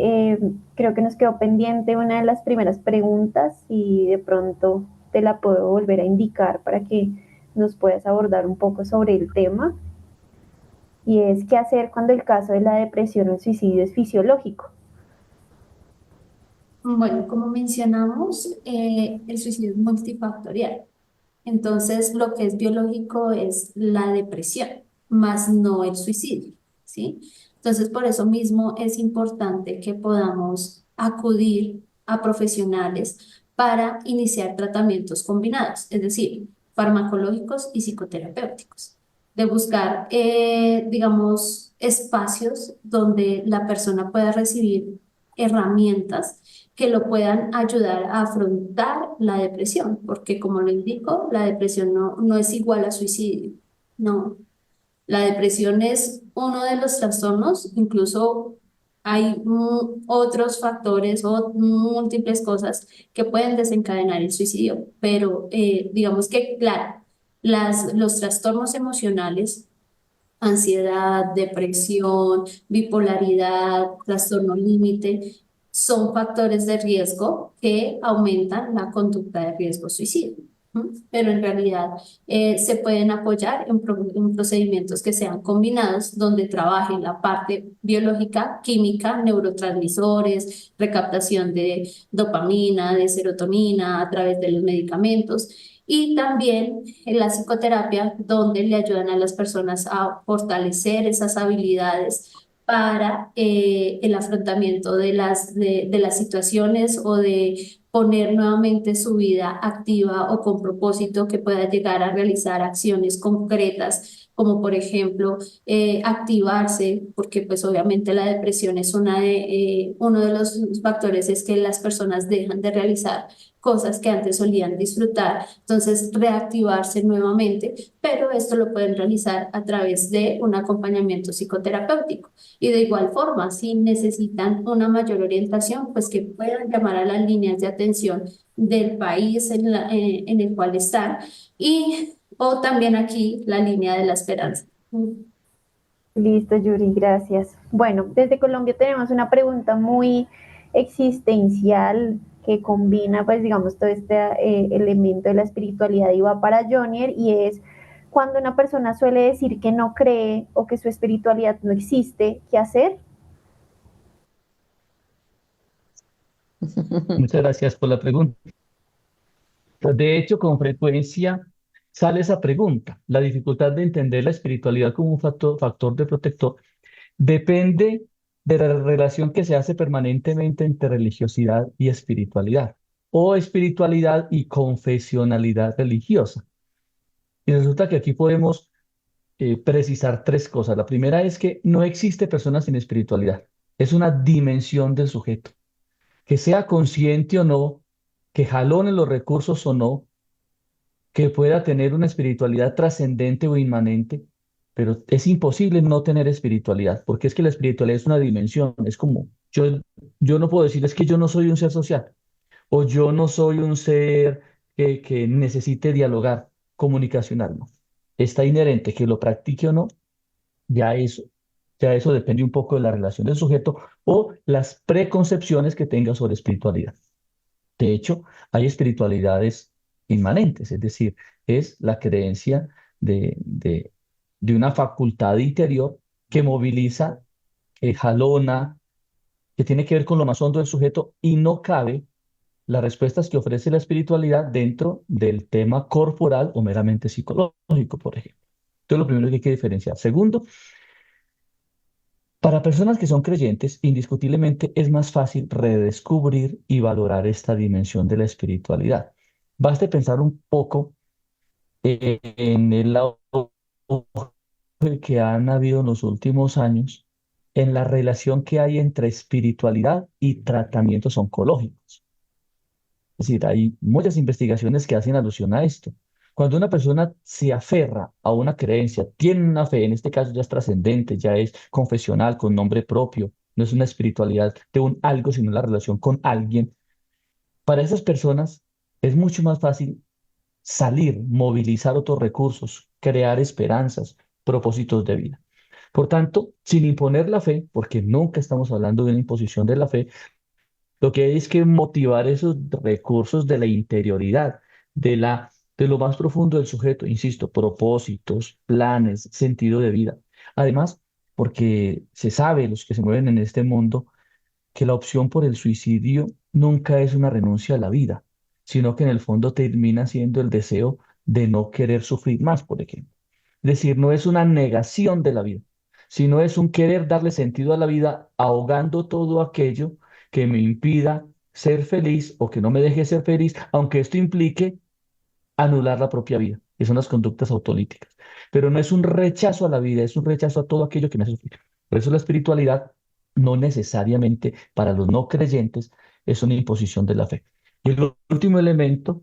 creo que nos quedó pendiente una de las primeras preguntas y de pronto te la puedo volver a indicar para que nos puedas abordar un poco sobre el tema. Y es qué hacer cuando el caso de la depresión o el suicidio es fisiológico. Bueno, como mencionamos, el suicidio es multifactorial. Entonces, lo que es biológico es la depresión, más no el suicidio, ¿sí? Entonces, por eso mismo es importante que podamos acudir a profesionales para iniciar tratamientos combinados, es decir, farmacológicos y psicoterapéuticos, de buscar, digamos, espacios donde la persona pueda recibir herramientas que lo puedan ayudar a afrontar la depresión, porque como lo indico, la depresión no es igual a suicidio, no. La depresión es uno de los trastornos, incluso hay otros factores o múltiples cosas que pueden desencadenar el suicidio, pero digamos que, claro, los trastornos emocionales, ansiedad, depresión, bipolaridad, trastorno límite, son factores de riesgo que aumentan la conducta de riesgo suicida. Pero en realidad se pueden apoyar en procedimientos que sean combinados, donde trabajen la parte biológica, química, neurotransmisores, recaptación de dopamina, de serotonina a través de los medicamentos, y también en la psicoterapia, donde le ayudan a las personas a fortalecer esas habilidades para el afrontamiento de las situaciones, o de poner nuevamente su vida activa o con propósito, que pueda llegar a realizar acciones concretas, como por ejemplo activarse, porque pues obviamente la depresión es uno de los factores, es que las personas dejan de realizar cosas que antes solían disfrutar, entonces reactivarse nuevamente, pero esto lo pueden realizar a través de un acompañamiento psicoterapéutico. Y de igual forma, si necesitan una mayor orientación, pues que puedan llamar a las líneas de atención del país en el cual están, o también aquí la línea de la esperanza. Listo, Yuri, gracias. Bueno, desde Colombia tenemos una pregunta muy existencial que combina, pues, digamos, todo este elemento de la espiritualidad y va para Jonier, y es cuando una persona suele decir que no cree o que su espiritualidad no existe, ¿qué hacer? Muchas gracias por la pregunta. De hecho, con frecuencia sale esa pregunta. La dificultad de entender la espiritualidad como un factor de protector depende de la relación que se hace permanentemente entre religiosidad y espiritualidad, o espiritualidad y confesionalidad religiosa. Y resulta que aquí podemos precisar tres cosas. La primera es que no existe persona sin espiritualidad. Es una dimensión del sujeto. Que sea consciente o no, que jalone los recursos o no, que pueda tener una espiritualidad trascendente o inmanente, pero es imposible no tener espiritualidad, porque es que la espiritualidad es una dimensión. Es como, yo no puedo decir, es que yo no soy un ser social, o yo no soy un ser que necesite dialogar, comunicacional, no. Está inherente, que lo practique o no, ya eso, ya eso depende un poco de la relación del sujeto o las preconcepciones que tenga sobre espiritualidad. De hecho, hay espiritualidades inmanentes, es decir, es la creencia de una facultad interior que moviliza, que jalona, que tiene que ver con lo más hondo del sujeto, y no cabe las respuestas que ofrece la espiritualidad dentro del tema corporal o meramente psicológico, por ejemplo. Eso es lo primero que hay que diferenciar. Segundo, para personas que son creyentes, indiscutiblemente es más fácil redescubrir y valorar esta dimensión de la espiritualidad. Baste pensar un poco en el auge que han habido en los últimos años en la relación que hay entre espiritualidad y tratamientos oncológicos. Es decir, hay muchas investigaciones que hacen alusión a esto. Cuando una persona se aferra a una creencia, tiene una fe, en este caso ya es trascendente, ya es confesional, con nombre propio, no es una espiritualidad de un algo, sino la relación con alguien, para esas personas es mucho más fácil salir, movilizar otros recursos, crear esperanzas, propósitos de vida. Por tanto, sin imponer la fe, porque nunca estamos hablando de una imposición de la fe, lo que hay es que motivar esos recursos de la interioridad, de lo más profundo del sujeto, insisto, propósitos, planes, sentido de vida. Además, porque se sabe, los que se mueven en este mundo, que la opción por el suicidio nunca es una renuncia a la vida, sino que en el fondo termina siendo el deseo de no querer sufrir más, por ejemplo. Es decir, no es una negación de la vida, sino es un querer darle sentido a la vida ahogando todo aquello que me impida ser feliz o que no me deje ser feliz, aunque esto implique anular la propia vida, que son las conductas autolíticas. Pero no es un rechazo a la vida, es un rechazo a todo aquello que me hace sufrir. Por eso la espiritualidad no necesariamente para los no creyentes es una imposición de la fe. Y el último elemento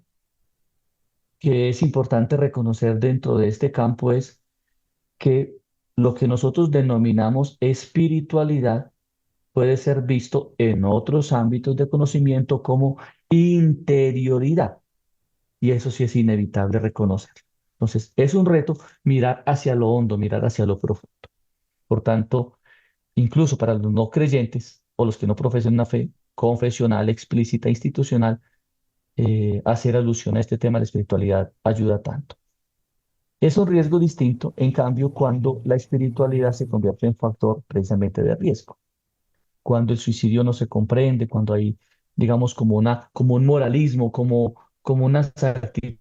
que es importante reconocer dentro de este campo es que lo que nosotros denominamos espiritualidad puede ser visto en otros ámbitos de conocimiento como interioridad. Y eso sí es inevitable reconocer. Entonces, es un reto mirar hacia lo hondo, mirar hacia lo profundo. Por tanto, incluso para los no creyentes o los que no profesan una fe confesional, explícita, institucional, hacer alusión a este tema de la espiritualidad ayuda tanto. Es un riesgo distinto, en cambio, cuando la espiritualidad se convierte en factor precisamente de riesgo. Cuando el suicidio no se comprende, cuando hay, digamos, como un moralismo, como unas actitudes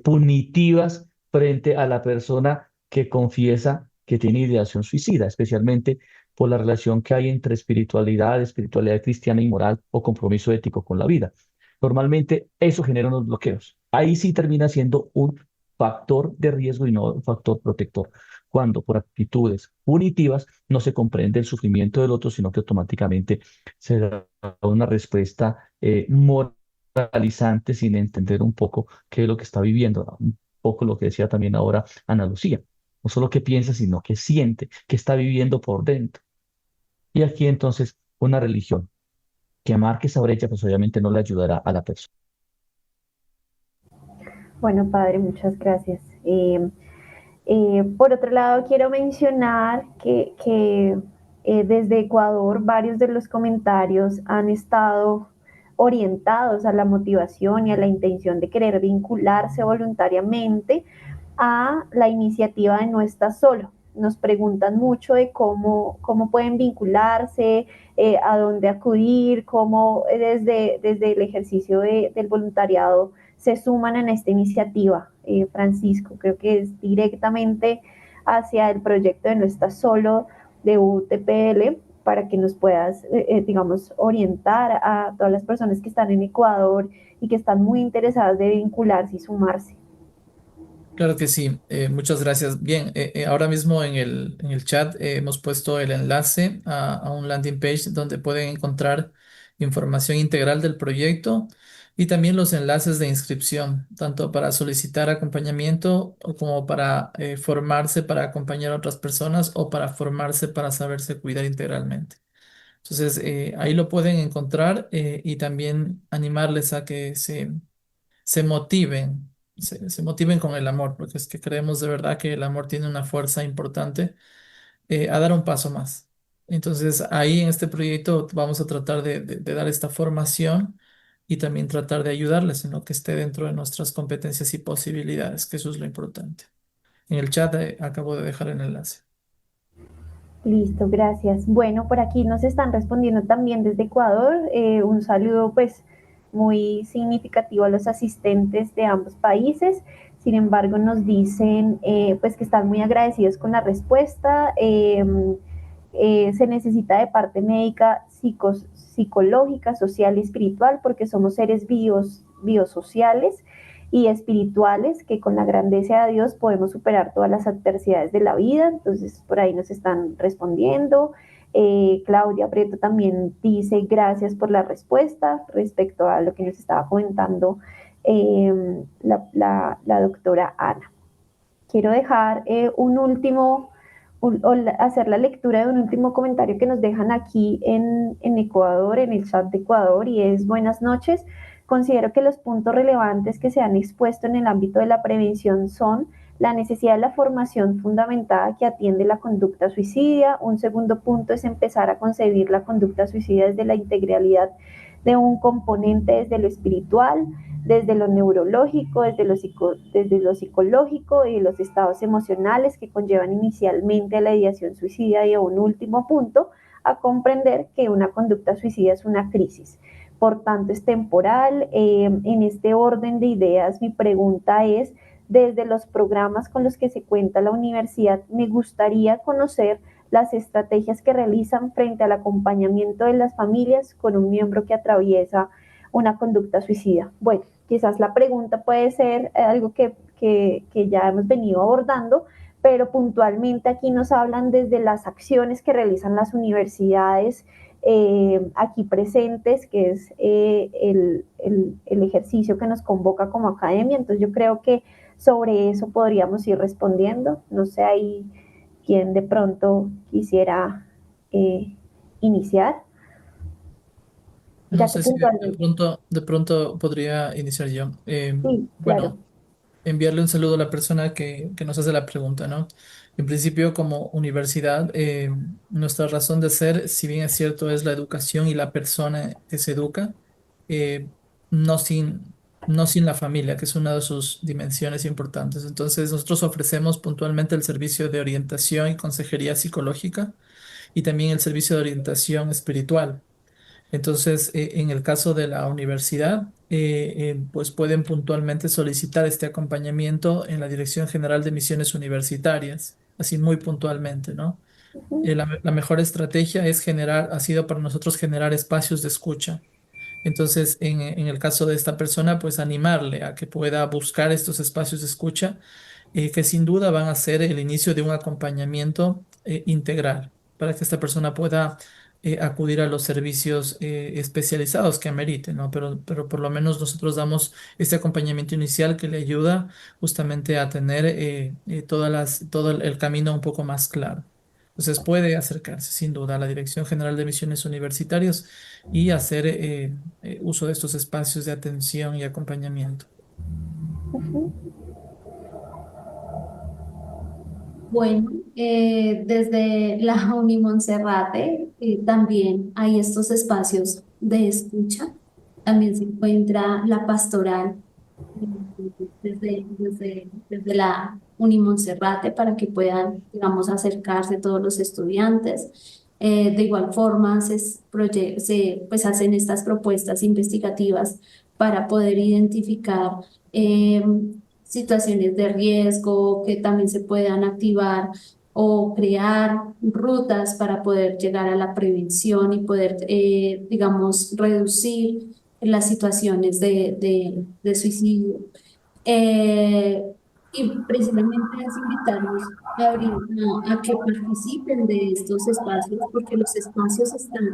punitivas frente a la persona que confiesa que tiene ideación suicida, especialmente por la relación que hay entre espiritualidad cristiana y moral o compromiso ético con la vida. Normalmente eso genera unos bloqueos. Ahí sí termina siendo un factor de riesgo y no un factor protector. Cuando por actitudes punitivas no se comprende el sufrimiento del otro, sino que automáticamente se da una respuesta moralizante sin entender un poco qué es lo que está viviendo, ¿no? Un poco lo que decía también ahora Ana Lucía. No solo qué piensa, sino qué siente, qué está viviendo por dentro. Y aquí entonces una religión que marque esa brecha, pues obviamente no le ayudará a la persona. Bueno, padre, muchas gracias. Por otro lado, quiero mencionar que desde Ecuador varios de los comentarios han estado orientados a la motivación y a la intención de querer vincularse voluntariamente a la iniciativa de No Estás Solo. Nos preguntan mucho de cómo pueden vincularse, a dónde acudir, cómo desde el ejercicio del voluntariado se suman en esta iniciativa. Francisco, creo que es directamente hacia el proyecto de No Estás Solo de UTPL para que nos puedas, digamos, orientar a todas las personas que están en Ecuador y que están muy interesadas de vincularse y sumarse. Claro que sí, muchas gracias. Bien, ahora mismo en el chat hemos puesto el enlace a un landing page donde pueden encontrar información integral del proyecto y también los enlaces de inscripción, tanto para solicitar acompañamiento o como para formarse para acompañar a otras personas o para formarse para saberse cuidar integralmente. Entonces, ahí lo pueden encontrar y también animarles a que se motiven, se motiven con el amor, porque es que creemos de verdad que el amor tiene una fuerza importante a dar un paso más. Entonces, ahí en este proyecto vamos a tratar de dar esta formación y también tratar de ayudarles en lo que esté dentro de nuestras competencias y posibilidades, que eso es lo importante. En el chat acabo de dejar el enlace. Listo, gracias. Bueno, por aquí nos están respondiendo también desde Ecuador. Un saludo pues muy significativo a los asistentes de ambos países. Sin embargo, nos dicen pues que están muy agradecidos con la respuesta. Se necesita de parte médica, psicológica, social y espiritual, porque somos seres biosociales y espirituales que con la grandeza de Dios podemos superar todas las adversidades de la vida. Entonces, por ahí nos están respondiendo. Claudia Prieto también dice gracias por la respuesta respecto a lo que nos estaba comentando la doctora Ana. Quiero dejar hacer la lectura de un último comentario que nos dejan aquí en Ecuador, en el chat de Ecuador, y es: buenas noches. Considero que los puntos relevantes que se han expuesto en el ámbito de la prevención son la necesidad de la formación fundamentada que atiende la conducta suicida. Un segundo punto es empezar a concebir la conducta suicida desde la integralidad de un componente desde lo espiritual, desde lo neurológico, desde lo psicológico y los estados emocionales que conllevan inicialmente a la ideación suicida. Y un último punto, a comprender que una conducta suicida es una crisis. Por tanto, es temporal. En este orden de ideas, mi pregunta es: desde los programas con los que se cuenta la universidad, me gustaría conocer las estrategias que realizan frente al acompañamiento de las familias con un miembro que atraviesa una conducta suicida. Bueno, quizás la pregunta puede ser algo que ya hemos venido abordando, pero puntualmente aquí nos hablan desde las acciones que realizan las universidades aquí presentes, que es el ejercicio que nos convoca como academia. Entonces yo creo que sobre eso podríamos ir respondiendo. No sé ahí quién de pronto quisiera iniciar. No Ya que sé si puntualmente. de pronto podría iniciar yo. Sí, claro. Bueno, enviarle un saludo a la persona que nos hace la pregunta, ¿no? En principio, como universidad, nuestra razón de ser, si bien es cierto, es la educación y la persona que se educa, eh, no sin, no sin la familia, que es una de sus dimensiones importantes. Entonces, nosotros ofrecemos puntualmente el servicio de orientación y consejería psicológica y también el servicio de orientación espiritual. Entonces, en el caso de la universidad, pues pueden puntualmente solicitar este acompañamiento en la Dirección General de Misiones Universitarias, así muy puntualmente, ¿no? Ujú, La mejor estrategia es ha sido para nosotros generar espacios de escucha. Entonces, en el caso de esta persona, pues animarle a que pueda buscar estos espacios de escucha, que sin duda van a ser el inicio de un acompañamiento integral para que esta persona pueda acudir a los servicios especializados que amerite, ¿no? Pero por lo menos nosotros damos este acompañamiento inicial que le ayuda justamente a tener todo el camino un poco más claro. Entonces puede acercarse sin duda a la Dirección General de Misiones Universitarias y hacer uso de estos espacios de atención y acompañamiento. ujú. Bueno, desde la Unimonserrate también hay estos espacios de escucha. También se encuentra la pastoral eh, desde la Unimonserrate para que puedan, digamos, acercarse todos los estudiantes. De igual forma, pues hacen estas propuestas investigativas para poder identificar eh, situaciones de riesgo que también se puedan activar o crear rutas para poder llegar a la prevención y poder, digamos, reducir las situaciones de suicidio. Eh, y precisamente es invitarlos a que participen de estos espacios, porque los espacios están,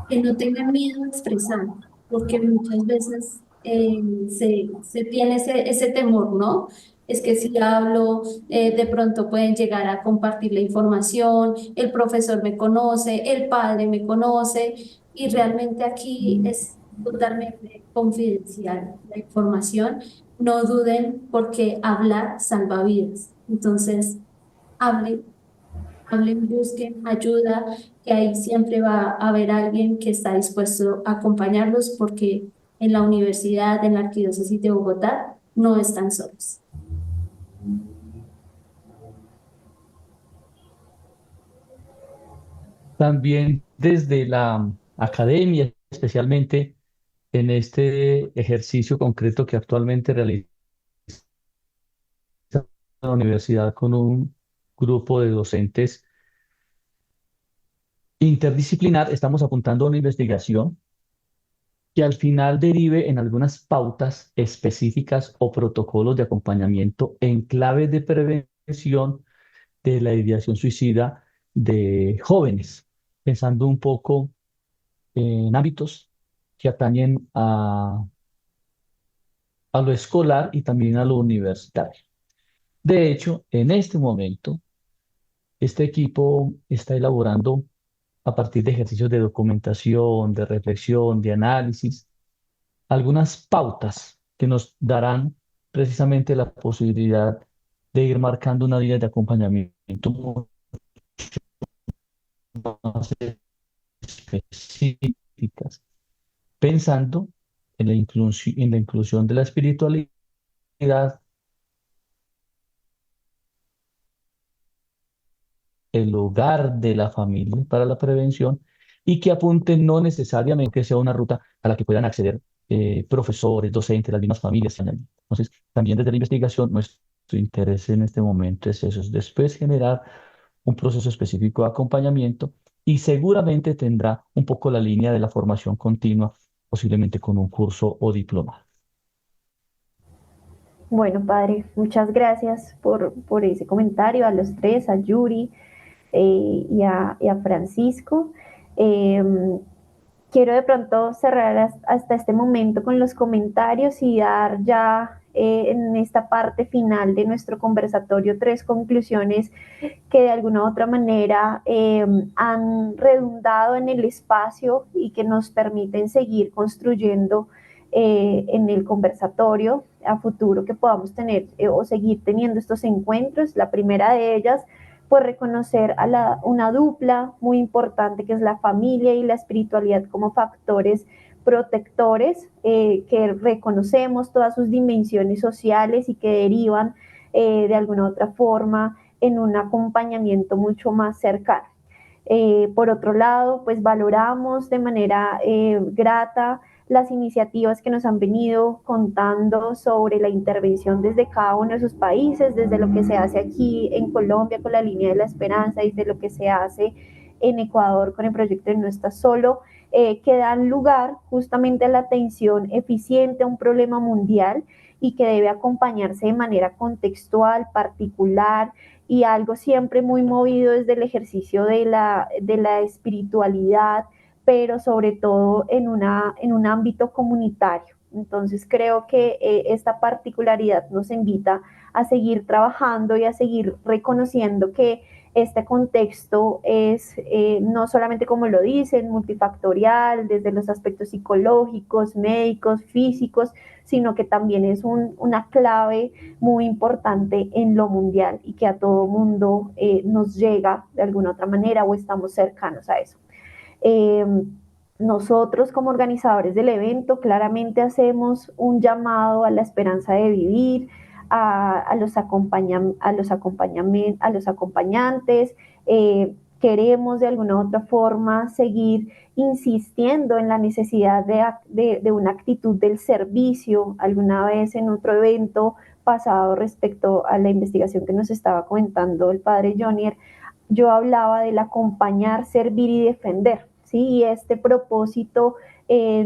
que no tengan miedo a expresar, porque muchas veces se tiene ese temor, ¿no? Es que si hablo, de pronto pueden llegar a compartir la información, el profesor me conoce, el padre me conoce, y realmente aquí es totalmente confidencial la información. No duden porque hablar salva vidas. Entonces, hablen, busquen ayuda, que ahí siempre va a haber alguien que está dispuesto a acompañarlos, porque en la universidad, en la Arquidiócesis de Bogotá, no están solos. También desde la academia, especialmente en este ejercicio concreto que actualmente realizamos la universidad con un grupo de docentes interdisciplinar, estamos apuntando a una investigación que al final derive en algunas pautas específicas o protocolos de acompañamiento en clave de prevención de la ideación suicida de jóvenes, pensando un poco en ámbitos que atañen a lo escolar y también a lo universitario. De hecho, en este momento, este equipo está elaborando a partir de ejercicios de documentación, de reflexión, de análisis, algunas pautas que nos darán precisamente la posibilidad de ir marcando una línea de acompañamiento mucho más específicas, pensando en la inclusión de la espiritualidad, el hogar de la familia para la prevención y que apunte no necesariamente que sea una ruta a la que puedan acceder profesores, docentes, las mismas familias. Entonces, también desde la investigación, nuestro interés en este momento es eso, es después generar un proceso específico de acompañamiento y seguramente tendrá un poco la línea de la formación continua, posiblemente con un curso o diploma. Bueno, padre, muchas gracias por ese comentario, a los tres, a Yuri y a Francisco. Eh, Quiero de pronto cerrar hasta este momento con los comentarios y dar ya en esta parte final de nuestro conversatorio tres conclusiones que de alguna u otra manera han redundado en el espacio y que nos permiten seguir construyendo en el conversatorio a futuro que podamos tener o seguir teniendo estos encuentros. La primera de ellas, pues reconocer a una dupla muy importante que es la familia y la espiritualidad como factores protectores que reconocemos todas sus dimensiones sociales y que derivan de alguna otra forma en un acompañamiento mucho más cercano. Por otro lado, pues valoramos de manera grata las iniciativas que nos han venido contando sobre la intervención desde cada uno de sus países, desde lo que se hace aquí en Colombia con la línea de la esperanza y desde lo que se hace en Ecuador con el proyecto de No Estás Solo, que dan lugar justamente a la atención eficiente a un problema mundial y que debe acompañarse de manera contextual, particular y algo siempre muy movido desde el ejercicio de la espiritualidad, pero sobre todo en un ámbito comunitario. Entonces creo que esta particularidad nos invita a seguir trabajando y a seguir reconociendo que este contexto es no solamente como lo dicen, multifactorial, desde los aspectos psicológicos, médicos, físicos, sino que también es una clave muy importante en lo mundial y que a todo mundo nos llega de alguna otra manera o estamos cercanos a eso. Eh, Nosotros como organizadores del evento claramente hacemos un llamado a la esperanza de vivir, a los acompañantes, queremos de alguna u otra forma seguir insistiendo en la necesidad de una actitud del servicio. Alguna vez en otro evento pasado respecto a la investigación que nos estaba comentando el padre Jonier, yo hablaba del acompañar, servir y defender, ¿sí? Y este propósito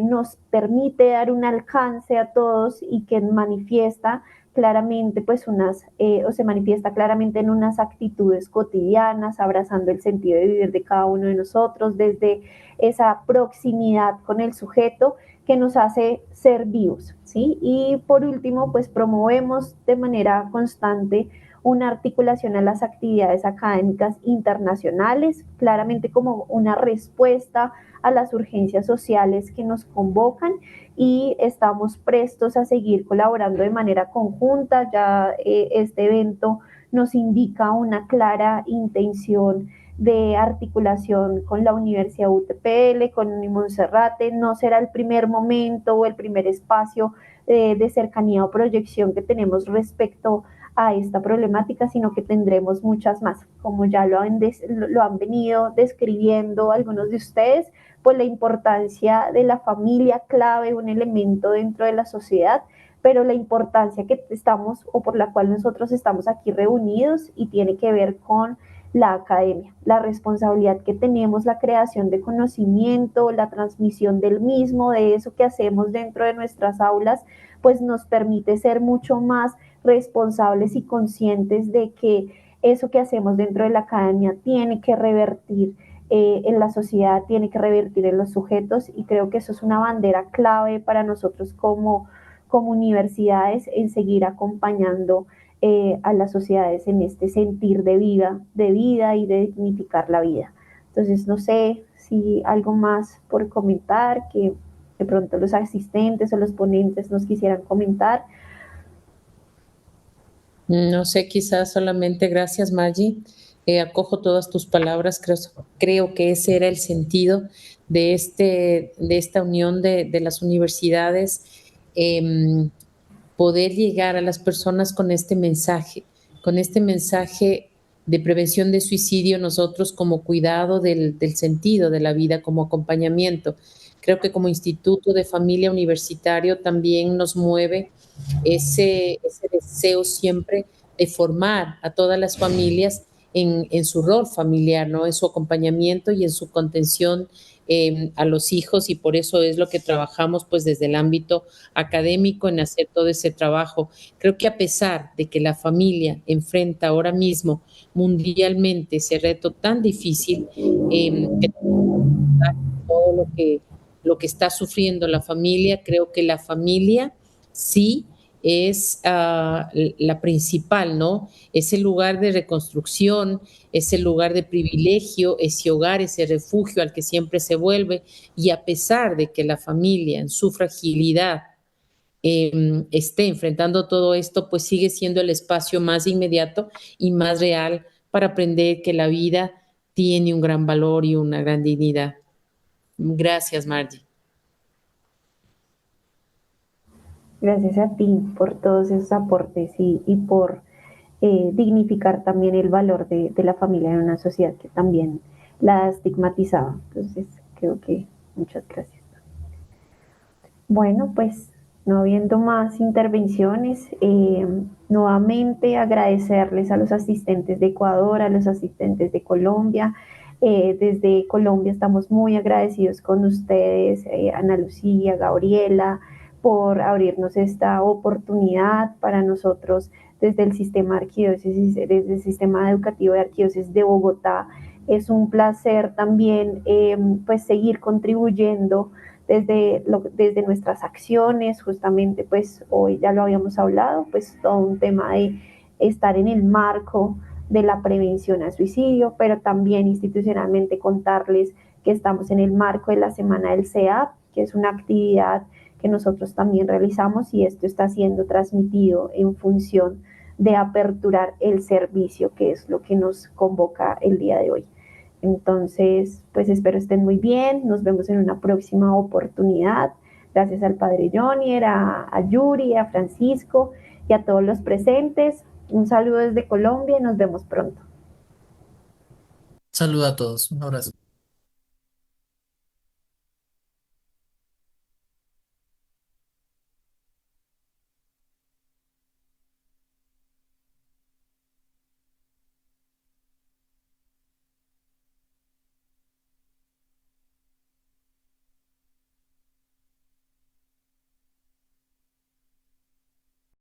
nos permite dar un alcance a todos y que manifiesta claramente pues o se manifiesta claramente en unas actitudes cotidianas, abrazando el sentido de vivir de cada uno de nosotros, desde esa proximidad con el sujeto que nos hace ser vivos, ¿sí? Y por último, pues promovemos de manera constante una articulación a las actividades académicas internacionales, claramente como una respuesta a las urgencias sociales que nos convocan y estamos prestos a seguir colaborando de manera conjunta. Ya este evento nos indica una clara intención de articulación con la Universidad UTPL, con Monserrate. No será el primer momento o el primer espacio de cercanía o proyección que tenemos respecto a esta problemática, sino que tendremos muchas más, como ya lo han venido describiendo algunos de ustedes, pues la importancia de la familia clave, un elemento dentro de la sociedad, pero la importancia que estamos o por la cual nosotros estamos aquí reunidos y tiene que ver con la academia, la responsabilidad que tenemos, la creación de conocimiento, la transmisión del mismo, de eso que hacemos dentro de nuestras aulas, pues nos permite ser mucho más responsables y conscientes de que eso que hacemos dentro de la academia tiene que revertir en la sociedad, tiene que revertir en los sujetos, y creo que eso es una bandera clave para nosotros como universidades en seguir acompañando a las sociedades en este sentir de vida y de dignificar la vida. Entonces, no sé si algo más por comentar que de pronto los asistentes o los ponentes nos quisieran comentar. No sé, quizás solamente gracias, Maggie. Acojo todas tus palabras. Creo que ese era el sentido de esta unión de las universidades, poder llegar a las personas con este mensaje de prevención de suicidio, nosotros como cuidado del sentido de la vida, como acompañamiento. Creo que como Instituto de Familia Universitario también nos mueve ese deseo siempre de formar a todas las familias en su rol familiar, ¿no? En su acompañamiento y en su contención a los hijos, y por eso es lo que trabajamos pues desde el ámbito académico en hacer todo ese trabajo. Creo que a pesar de que la familia enfrenta ahora mismo mundialmente ese reto tan difícil, que todo lo que está sufriendo la familia, creo que la familia sí es la principal, ¿no? Ese lugar de reconstrucción, ese lugar de privilegio, ese hogar, ese refugio al que siempre se vuelve, y a pesar de que la familia en su fragilidad esté enfrentando todo esto, pues sigue siendo el espacio más inmediato y más real para aprender que la vida tiene un gran valor y una gran dignidad. Gracias, Margie. Gracias a ti por todos esos aportes y por dignificar también el valor de la familia en una sociedad que también la ha estigmatizado. Entonces, creo que muchas gracias. Bueno, pues no habiendo más intervenciones, nuevamente agradecerles a los asistentes de Ecuador, a los asistentes de Colombia. Desde Colombia estamos muy agradecidos con ustedes, Ana Lucía, Gabriela, por abrirnos esta oportunidad para nosotros desde el sistema arquidiócesis, desde el sistema educativo de arquidiócesis de Bogotá. Es un placer también pues seguir contribuyendo desde nuestras acciones. Justamente pues hoy ya lo habíamos hablado, pues todo un tema de estar en el marco de la prevención al suicidio, pero también institucionalmente contarles que estamos en el marco de la Semana del CEAP, que es una actividad que nosotros también realizamos, y esto está siendo transmitido en función de aperturar el servicio, que es lo que nos convoca el día de hoy. Entonces, pues espero estén muy bien, nos vemos en una próxima oportunidad. Gracias al padre Johnny, a Yuri, a Francisco y a todos los presentes. Un saludo desde Colombia y nos vemos pronto. Saluda a todos, un abrazo.